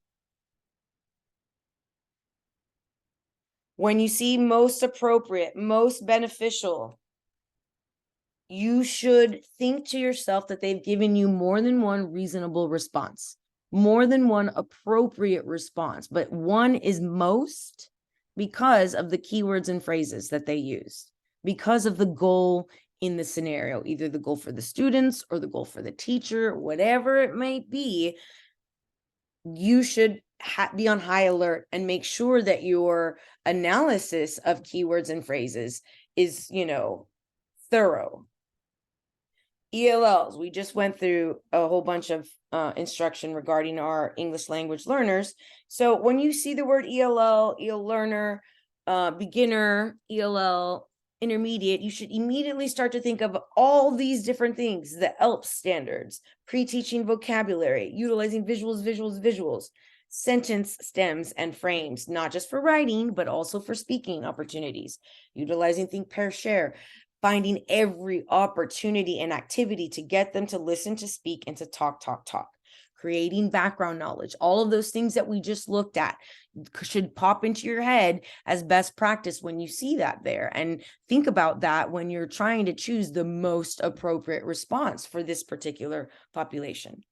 When you see most appropriate, most beneficial, you should think to yourself that they've given you more than one reasonable response, more than one appropriate response, but one is most because of the keywords and phrases that they used, because of the goal in the scenario, either the goal for the students or the goal for the teacher, whatever it may be. You should be on high alert and make sure that your analysis of keywords and phrases is, thorough. ELLs, we just went through a whole bunch of instruction regarding our English language learners. So when you see the word ELL, EL learner, beginner, ELL, intermediate, you should immediately start to think of all these different things, the ELP standards, pre-teaching vocabulary, utilizing visuals, sentence stems and frames, not just for writing, but also for speaking opportunities, utilizing think, pair, share, finding every opportunity and activity to get them to listen, to speak, and to talk, creating background knowledge. All of those things that we just looked at should pop into your head as best practice when you see that there. And think about that when you're trying to choose the most appropriate response for this particular population.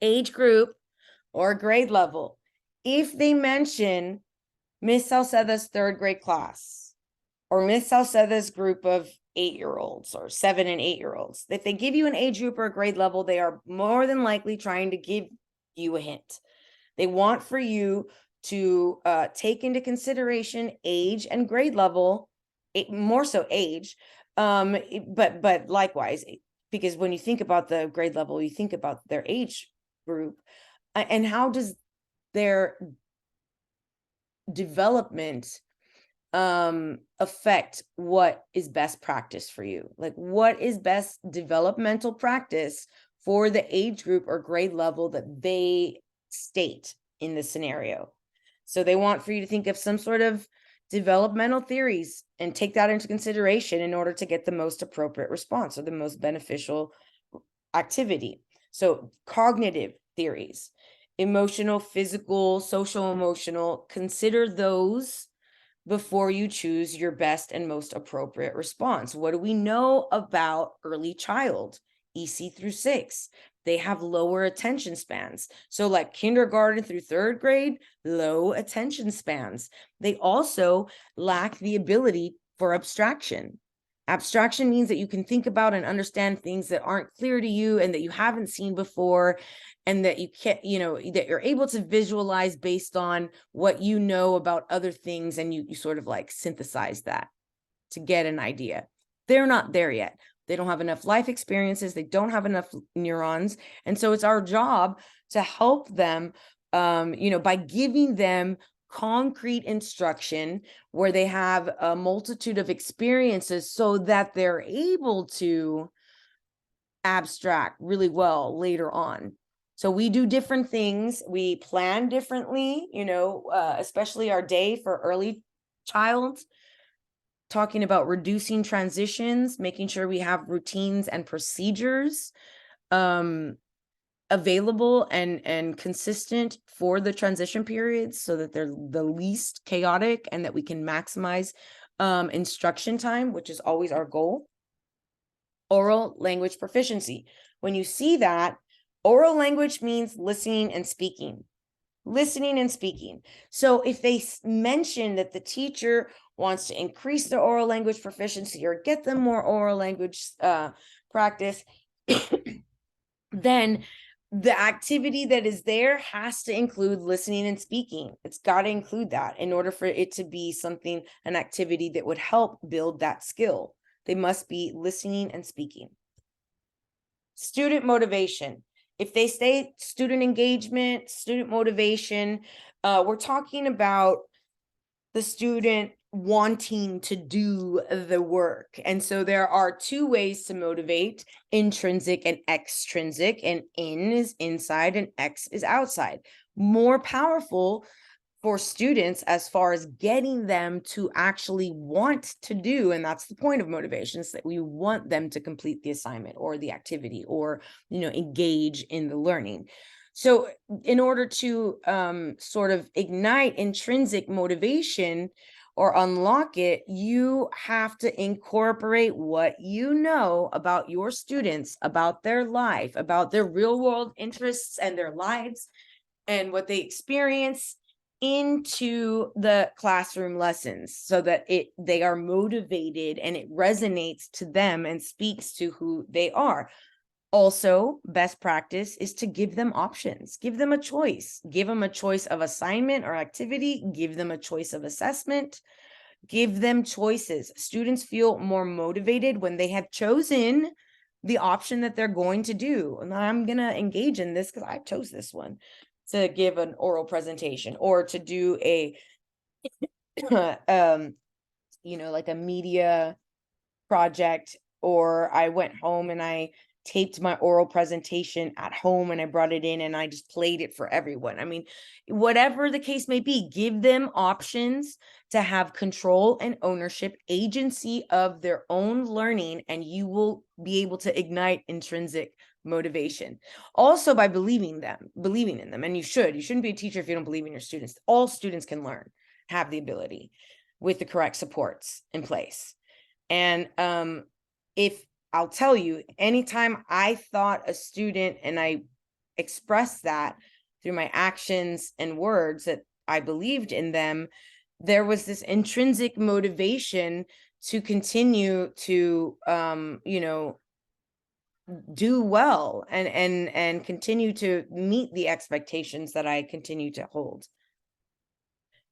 Age group or grade level. If they mention Miss Sauceda's 3rd grade class, or Miss Sauceda's group of 8-year-olds or 7 and 8-year-olds, if they give you an age group or a grade level, they are more than likely trying to give you a hint. They want for you to take into consideration age and grade level, more so age, but likewise, because when you think about the grade level, you think about their age group, and how does their development affect what is best practice for you. Like, what is best developmental practice for the age group or grade level that they state in the scenario? So they want for you to think of some sort of developmental theories and take that into consideration in order to get the most appropriate response or the most beneficial activity. So cognitive theories, emotional, physical, social, emotional, consider those before you choose your best and most appropriate response. What do we know about early child, EC through 6? They have lower attention spans. So like kindergarten through 3rd grade, low attention spans. They also lack the ability for abstraction. Abstraction means that you can think about and understand things that aren't clear to you and that you haven't seen before, and that you can't, that you're able to visualize based on what you know about other things, and you sort of like synthesize that to get an idea. They're not there yet. They don't have enough life experiences. They don't have enough neurons. And so it's our job to help them, by giving them concrete instruction where they have a multitude of experiences so that they're able to abstract really well later on. So we do different things. We plan differently, especially our day for early child, talking about reducing transitions, making sure we have routines and procedures available and consistent for the transition periods so that they're the least chaotic and that we can maximize instruction time, which is always our goal. Oral language proficiency. When you see that, oral language means listening and speaking. Listening and speaking. So if they mention that the teacher wants to increase their oral language proficiency or get them more oral language practice, then the activity that is there has to include listening and speaking. It's got to include that in order for it to be something, an activity that would help build that skill. They must be listening and speaking. Student motivation. If they say student engagement, student motivation, we're talking about the student wanting to do the work. And so there are two ways to motivate: intrinsic and extrinsic, and in is inside and ex is outside. More powerful for students as far as getting them to actually want to do, and that's the point of motivation, is that we want them to complete the assignment or the activity, or engage in the learning. So in order to sort of ignite intrinsic motivation or unlock it, you have to incorporate what you know about your students, about their life, about their real world interests and their lives and what they experience into the classroom lessons, so that they are motivated and it resonates to them and speaks to who they are. Also, best practice is to give them options, give them a choice, give them a choice of assignment or activity, give them a choice of assessment, give them choices. Students feel more motivated when they have chosen the option that they're going to do. And I'm going to engage in this because I chose this one, to give an oral presentation or to do a, like a media project, or I went home and I taped my oral presentation at home and I brought it in and I just played it for everyone. I mean, whatever the case may be, give them options to have control and ownership, agency of their own learning, and you will be able to ignite intrinsic motivation. Also by believing in them. And you shouldn't be a teacher if you don't believe in your students. All students can learn, have the ability with the correct supports in place. And if I'll tell you, anytime I thought a student, and I expressed that through my actions and words, that I believed in them, there was this intrinsic motivation to continue to, do well and continue to meet the expectations that I continue to hold.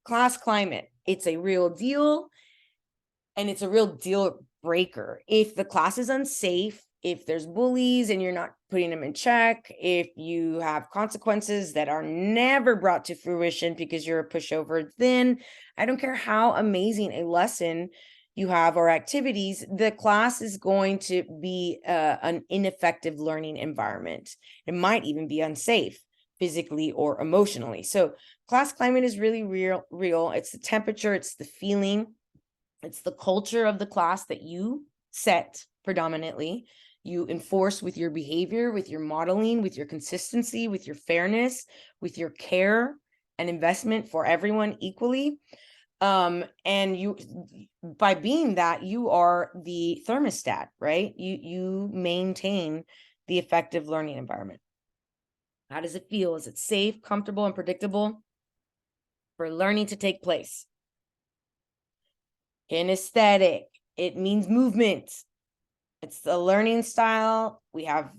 Class climate, it's a real deal. And it's a real deal breaker. If the class is unsafe, if there's bullies and you're not putting them in check, if you have consequences that are never brought to fruition because you're a pushover, then I don't care how amazing a lesson you have or activities, the class is going to be an ineffective learning environment. It might even be unsafe physically or emotionally. So class climate is really real. It's the temperature, it's the feeling, it's the culture of the class that you set predominantly. You enforce with your behavior, with your modeling, with your consistency, with your fairness, with your care and investment for everyone equally. And you, by being that, you are the thermostat, right? You maintain the effective learning environment. How does it feel? Is it safe, comfortable, and predictable for learning to take place? Kinesthetic, it means movement. It's the learning style. We have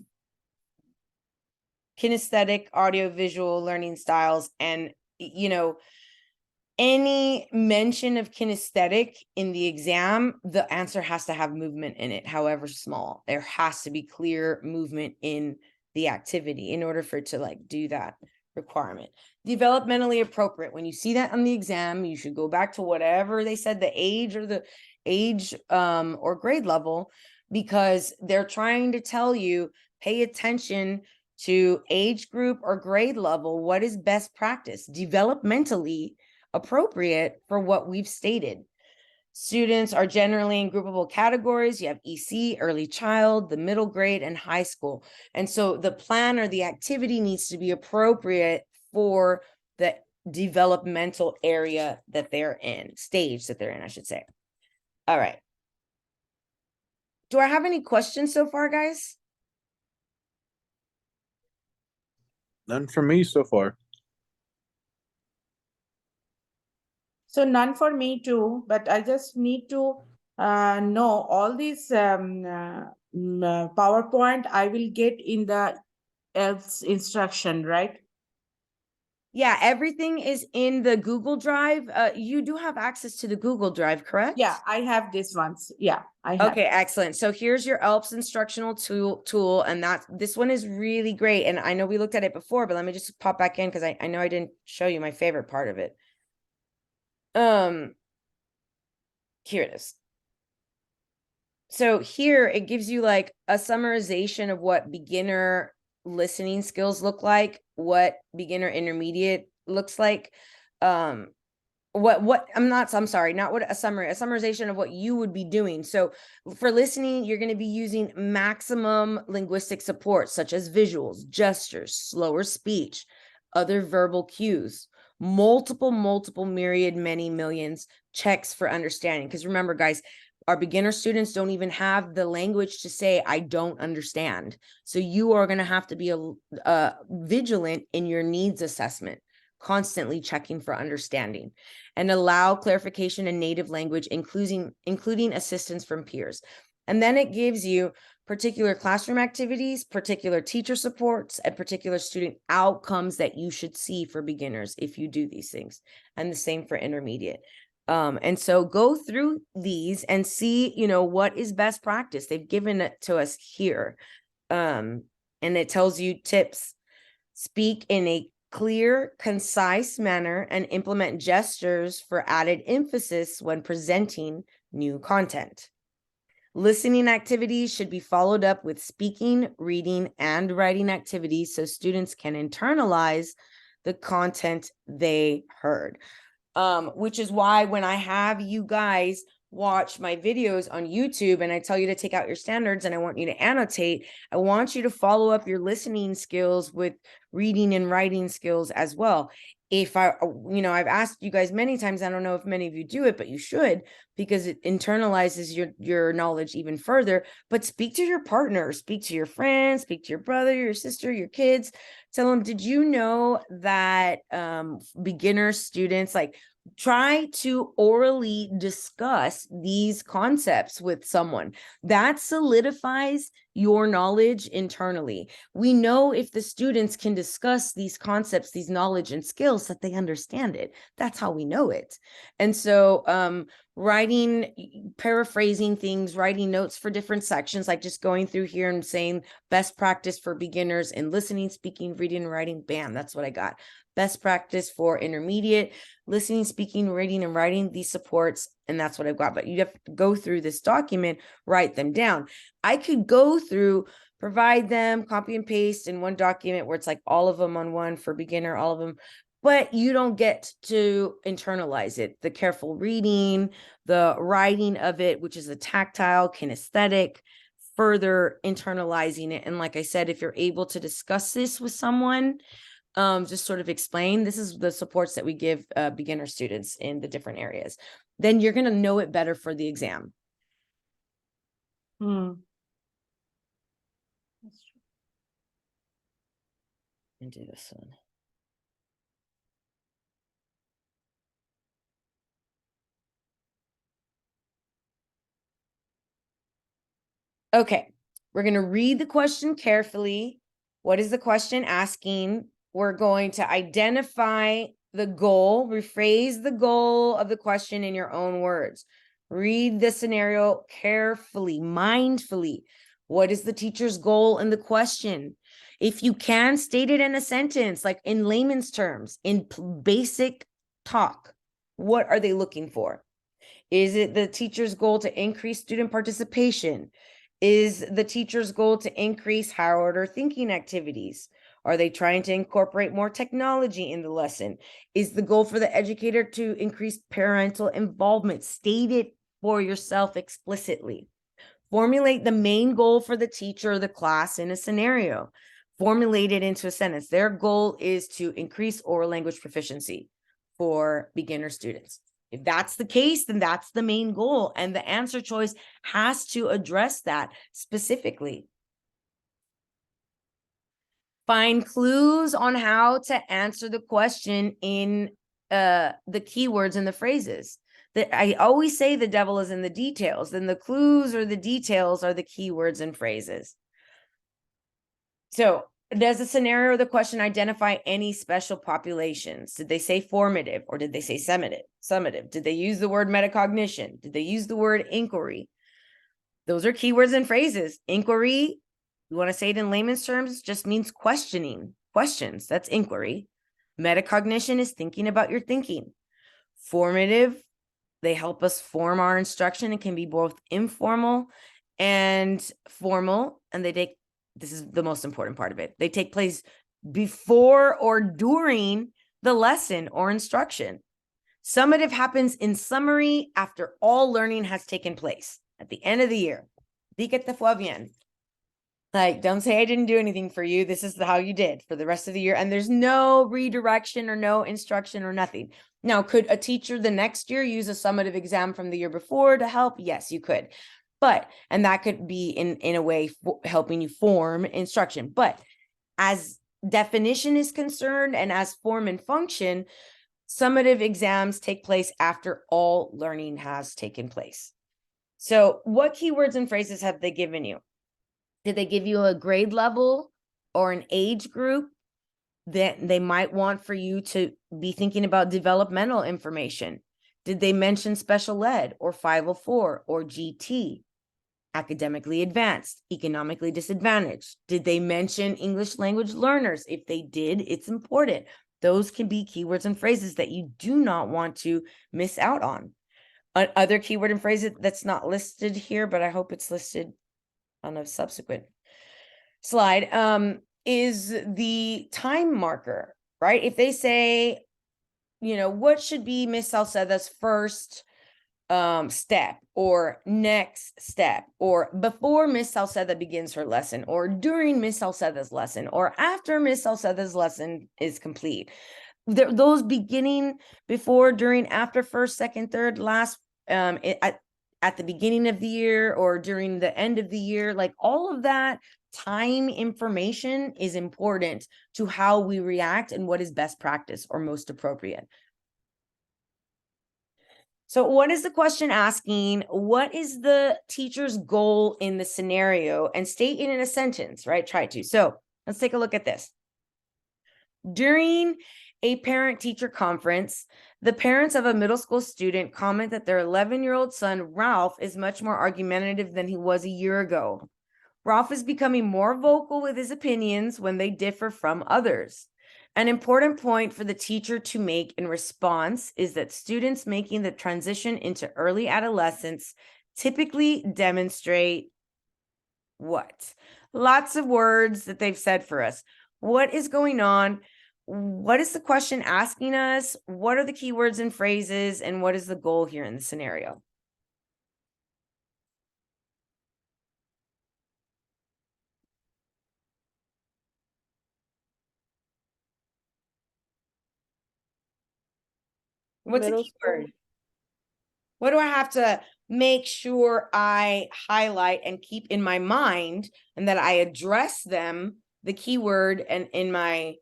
kinesthetic, audio-visual learning styles. And, any mention of kinesthetic in the exam, the answer has to have movement in it, however small. There has to be clear movement in the activity in order for it to do that requirement. Developmentally appropriate. When you see that on the exam, you should go back to whatever they said, the age or grade level, because they're trying to tell you, pay attention to age group or grade level. What is best practice? Developmentally appropriate for what we've stated. Students are generally in groupable categories. You have EC, early child, the middle grade, and high school. And so the plan or the activity needs to be appropriate for the developmental area that they're in, stage that they're in, I should say. All right. Do I have any questions so far, guys? None from me so far. So none for me too, but I just need to know all these PowerPoint I will get in the else instruction, right? Yeah, everything is in the Google Drive. You do have access to the Google Drive, correct? Yeah, I have this once. Yeah, I have. Okay, excellent. So here's your ELPS instructional tool, and this one is really great. And I know we looked at it before, but let me just pop back in because I know I didn't show you my favorite part of it. Here it is. So here it gives you like a summarization of what beginner listening skills look like, what beginner intermediate looks like. I'm sorry, not what a summarization of what you would be doing. So for listening, you're going to be using maximum linguistic support, such as visuals, gestures, slower speech, other verbal cues, multiple myriad, many millions checks for understanding. Because remember, guys, our beginner students don't even have the language to say, I don't understand. So you are going to have to be vigilant in your needs assessment, constantly checking for understanding, and allow clarification in native language, including assistance from peers. And then it gives you particular classroom activities, particular teacher supports, and particular student outcomes that you should see for beginners if you do these things. And the same for intermediate. And so go through these and see, what is best practice. They've given it to us here. And it tells you tips. Speak in a clear, concise manner and implement gestures for added emphasis when presenting new content. Listening activities should be followed up with speaking, reading, and writing activities so students can internalize the content they heard. Which is why when I have you guys watch my videos on YouTube and I tell you to take out your standards and I want you to annotate, I want you to follow up your listening skills with reading and writing skills as well. If I've asked you guys many times, I don't know if many of you do it, but you should, because it internalizes your knowledge even further. But speak to your partner, speak to your friends, speak to your brother, your sister, your kids. Tell them, did you know that beginner students, like, try to orally discuss these concepts with someone. That solidifies your knowledge internally. We know if the students can discuss these concepts, these knowledge and skills, that they understand it. That's how we know it. And so writing, paraphrasing things, writing notes for different sections, like just going through here and saying best practice for beginners in listening, speaking, reading, and writing. Bam, that's what I got. Best practice for intermediate, listening, speaking, reading, and writing, these supports, and that's what I've got. But you have to go through this document, write them down. I could go through, provide them, copy and paste in one document where it's like all of them on one for beginner, all of them, but you don't get to internalize it. The careful reading, the writing of it, which is a tactile, kinesthetic, further internalizing it. And like I said, if you're able to discuss this with someone, just sort of explain, this is the supports that we give beginner students in the different areas, then you're going to know it better for the exam. Hmm. And do this one. Okay, we're going to read the question carefully. What is the question asking? We're going to identify the goal, rephrase the goal of the question in your own words. Read the scenario carefully, mindfully. What is the teacher's goal in the question? If you can, state it in a sentence, like in layman's terms, in basic talk. What are they looking for? Is it the teacher's goal to increase student participation? Is the teacher's goal to increase higher order thinking activities? Are they trying to incorporate more technology in the lesson? Is the goal for the educator to increase parental involvement? State it for yourself explicitly. Formulate the main goal for the teacher or the class in a scenario. Formulate it into a sentence. Their goal is to increase oral language proficiency for beginner students. If that's the case, then that's the main goal. And the answer choice has to address that specifically. Find clues on how to answer the question in the keywords and the phrases. I always say the devil is in the details. Then the clues or the details are the keywords and phrases. So Does the scenario or the question identify any special populations? Did they say formative or did they say summative? Did they use the word metacognition? Did they use the word inquiry? Those are keywords and phrases. Inquiry, you want to say it in layman's terms, just means questioning, questions. That's inquiry. Metacognition is thinking about your thinking. Formative, they help us form our instruction. It can be both informal and formal, and this is the most important part of it. They take place before or during the lesson or instruction. Summative happens in summary after all learning has taken place at the end of the year. Di que te fue bien. Like, don't say I didn't do anything for you. This is how you did for the rest of the year. And there's no redirection or no instruction or nothing. Now, could a teacher the next year use a summative exam from the year before to help? Yes, you could. But, and that could be in a way helping you form instruction. But as definition is concerned and as form and function, summative exams take place after all learning has taken place. So what keywords and phrases have they given you? Did they give you a grade level or an age group that they might want for you to be thinking about developmental information? Did they mention special ed or 504 or GT? Academically advanced, economically disadvantaged? Did they mention English language learners? If they did, it's important. Those can be keywords and phrases that you do not want to miss out on. Other keyword and phrases that's not listed here, but I hope it's listed on a subsequent slide, is the time marker, right? If they say, you know, what should be Miss Sauceda's first step or next step, or before Miss Sauceda begins her lesson, or during Miss Sauceda's lesson, or after Miss Sauceda's lesson is complete. Those beginning, before, during, after, first, second, third, last, at the beginning of the year or during the end of the year, like all of that time information is important to how we react and what is best practice or most appropriate. So what is the question asking? What is the teacher's goal in the scenario? And state it in a sentence, right? Try to. So let's take a look at this. During a parent-teacher conference, the parents of a middle school student comment that their 11-year-old son, Ralph, is much more argumentative than he was a year ago. Ralph is becoming more vocal with his opinions when they differ from others. An important point for the teacher to make in response is that students making the transition into early adolescence typically demonstrate what? Lots of words that they've said for us. What is going on? What is the question asking us? What are the keywords and phrases? And what is the goal here in the scenario? What's a keyword? What do I have to make sure I highlight and keep in my mind and that I address them, the keyword, and in my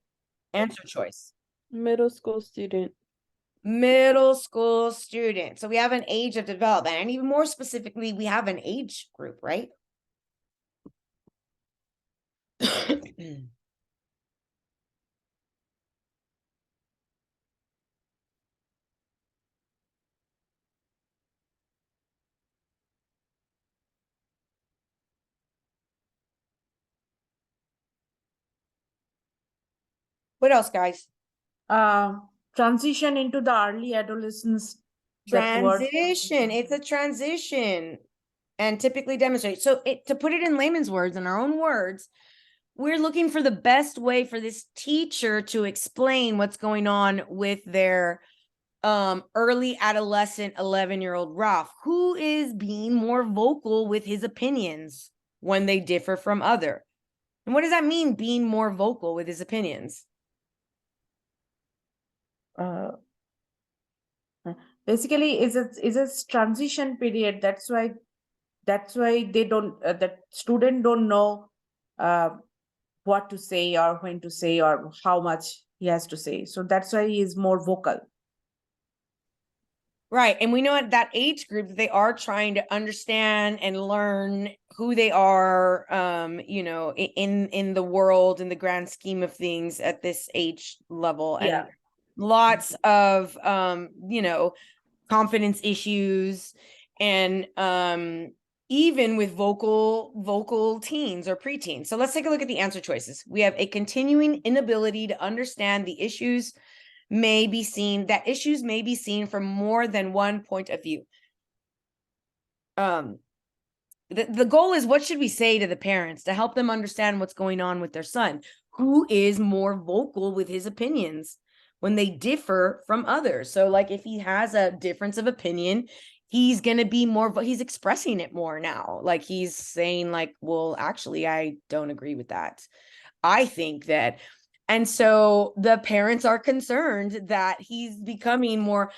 answer choice? Middle school student. Middle school student. So we have an age of development, and even more specifically, we have an age group, right? What else, guys? Transition into the early adolescence. that word. Transition. It's a transition, and typically demonstrate. So to put it in layman's words, in our own words, we're looking for the best way for this teacher to explain what's going on with their early adolescent 11-year-old Ralph, who is being more vocal with his opinions when they differ from other. And what does that mean, being more vocal with his opinions? Basically is a transition period. That's why they don't, the student don't know what to say or when to say or how much he has to say. So that's why he is more vocal. Right. And we know at that age group that they are trying to understand and learn who they are, in the world, in the grand scheme of things at this age level. Yeah. And lots of, confidence issues and even with vocal teens or preteens. So let's take a look at the answer choices. We have a continuing inability to understand the issues may be seen from more than one point of view. The goal is, what should we say to the parents to help them understand what's going on with their son, who is more vocal with his opinions when they differ from others? So like if he has a difference of opinion, he's going to be he's expressing it more now. Like he's saying like, well, actually, I don't agree with that. I think that. And so the parents are concerned that he's becoming more,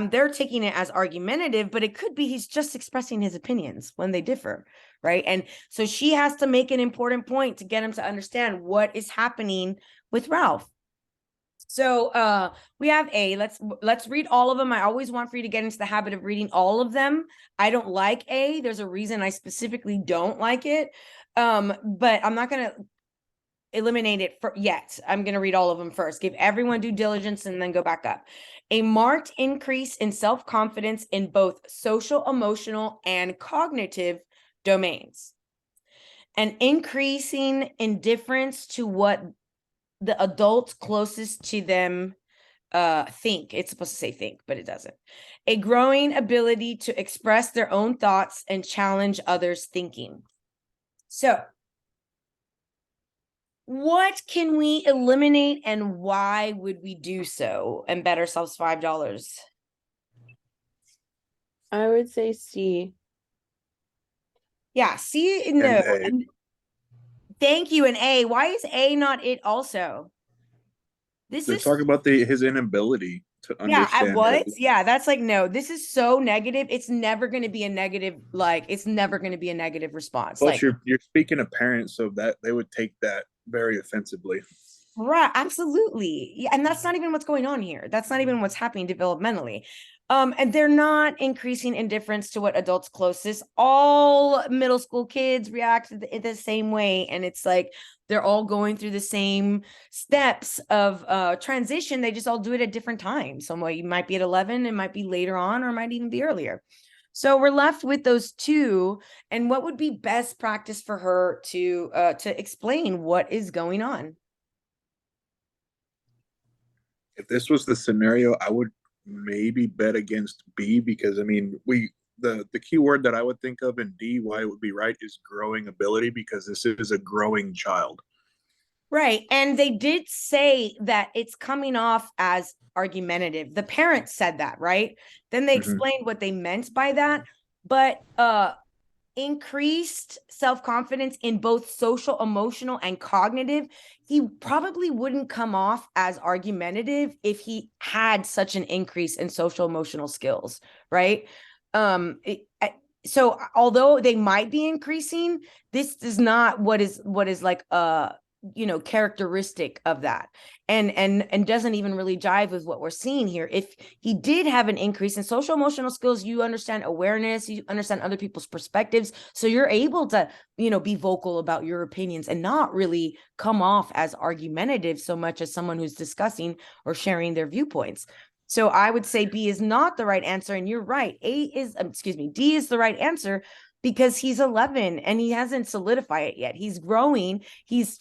they're taking it as argumentative, but it could be he's just expressing his opinions when they differ, right? And so she has to make an important point to get him to understand what is happening with Ralph. So we have A. Let's read all of them. I always want for you to get into the habit of reading all of them. I don't like A. There's a reason I specifically don't like it. But I'm not going to eliminate it yet. I'm going to read all of them first. Give everyone due diligence and then go back up. A marked increase in self-confidence in both social, emotional, and cognitive domains. An increasing indifference to what the adults closest to them think. It's supposed to say think, but it doesn't. A growing ability to express their own thoughts and challenge others' thinking. So, what can we eliminate and why would we do so and bet ourselves $5? I would say C. Yeah, C, no. And A. Thank you, and A. Why is A not it also? They're talking about his inability to understand. Yeah, that's like, no, this is so negative. It's never going to be a negative, it's never going to be a negative response. Plus, you're speaking to parents, so that they would take that very offensively. Right, absolutely. Yeah, and that's not even what's going on here. That's not even what's happening developmentally. And they're not increasing indifference to what adults closest. All middle school kids react the same way. And it's like they're all going through the same steps of transition. They just all do it at different times. Some way you might be at 11, it might be later on, or it might even be earlier. So we're left with those two. And what would be best practice for her to explain what is going on? If this was the scenario, I would maybe bet against B, because I mean, the key word that I would think of in D, why it would be right, is growing ability, because this is a growing child. Right. And they did say that it's coming off as argumentative. The parents said that, right? Then they explained what they meant by that. But increased self-confidence in both social, emotional, and cognitive, he probably wouldn't come off as argumentative if he had such an increase in social, emotional skills, right? So although they might be increasing, this is not what is like characteristic of that, and doesn't even really jive with what we're seeing here. If he did have an increase in social emotional skills, you understand awareness, you understand other people's perspectives, so you're able to be vocal about your opinions and not really come off as argumentative so much as someone who's discussing or sharing their viewpoints. So I would say B is not the right answer, and you're right. D is the right answer, because he's 11 and he hasn't solidified it yet. He's growing. He's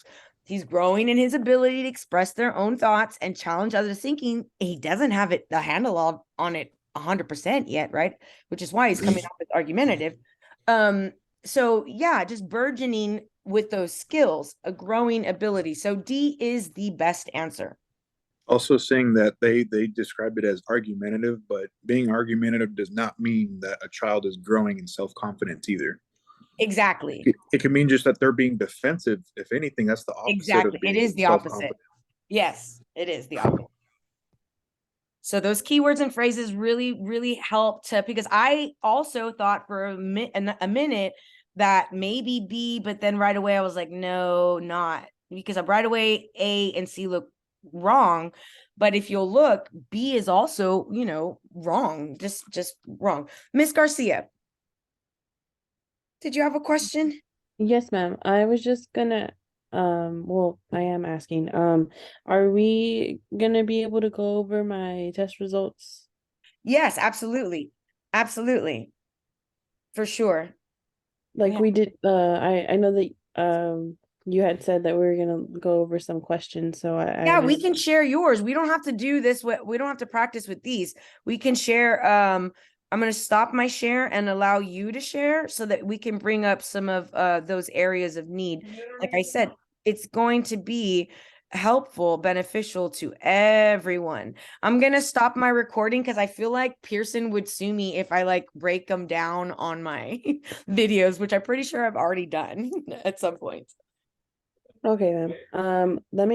growing in his ability to express their own thoughts and challenge others' thinking. He doesn't have the handle on it 100% yet, right? Which is why he's coming off as argumentative. So yeah, just burgeoning with those skills, a growing ability. So D is the best answer. Also saying that they describe it as argumentative, but being argumentative does not mean that a child is growing in self-confidence either. Exactly. It can mean just that they're being defensive. If anything, that's the opposite. Exactly. It is the opposite. Yes, it is the opposite. So those keywords and phrases really, really help because I also thought for a minute that maybe B, but then right away I was like, no, not, because right away A and C look wrong. But if you'll look, B is also, you know, wrong, just wrong. Miss Garcia, did you have a question? Yes, ma'am. I was just gonna, well, I am asking, are we gonna be able to go over my test results? Yes, absolutely. Absolutely. For sure. Like Yeah. we did, I know that, you had said that we were gonna go over some questions, so I Yeah, we just, can share yours. We don't have to do this. We don't have to practice with these. We can share. I'm going to stop my share and allow you to share so that we can bring up some of those areas of need. Like I said, it's going to be helpful, beneficial to everyone. I'm going to stop my recording because I feel like Pearson would sue me if I like break them down on my videos, which I'm pretty sure I've already done at some point. okay, ma'am. Let me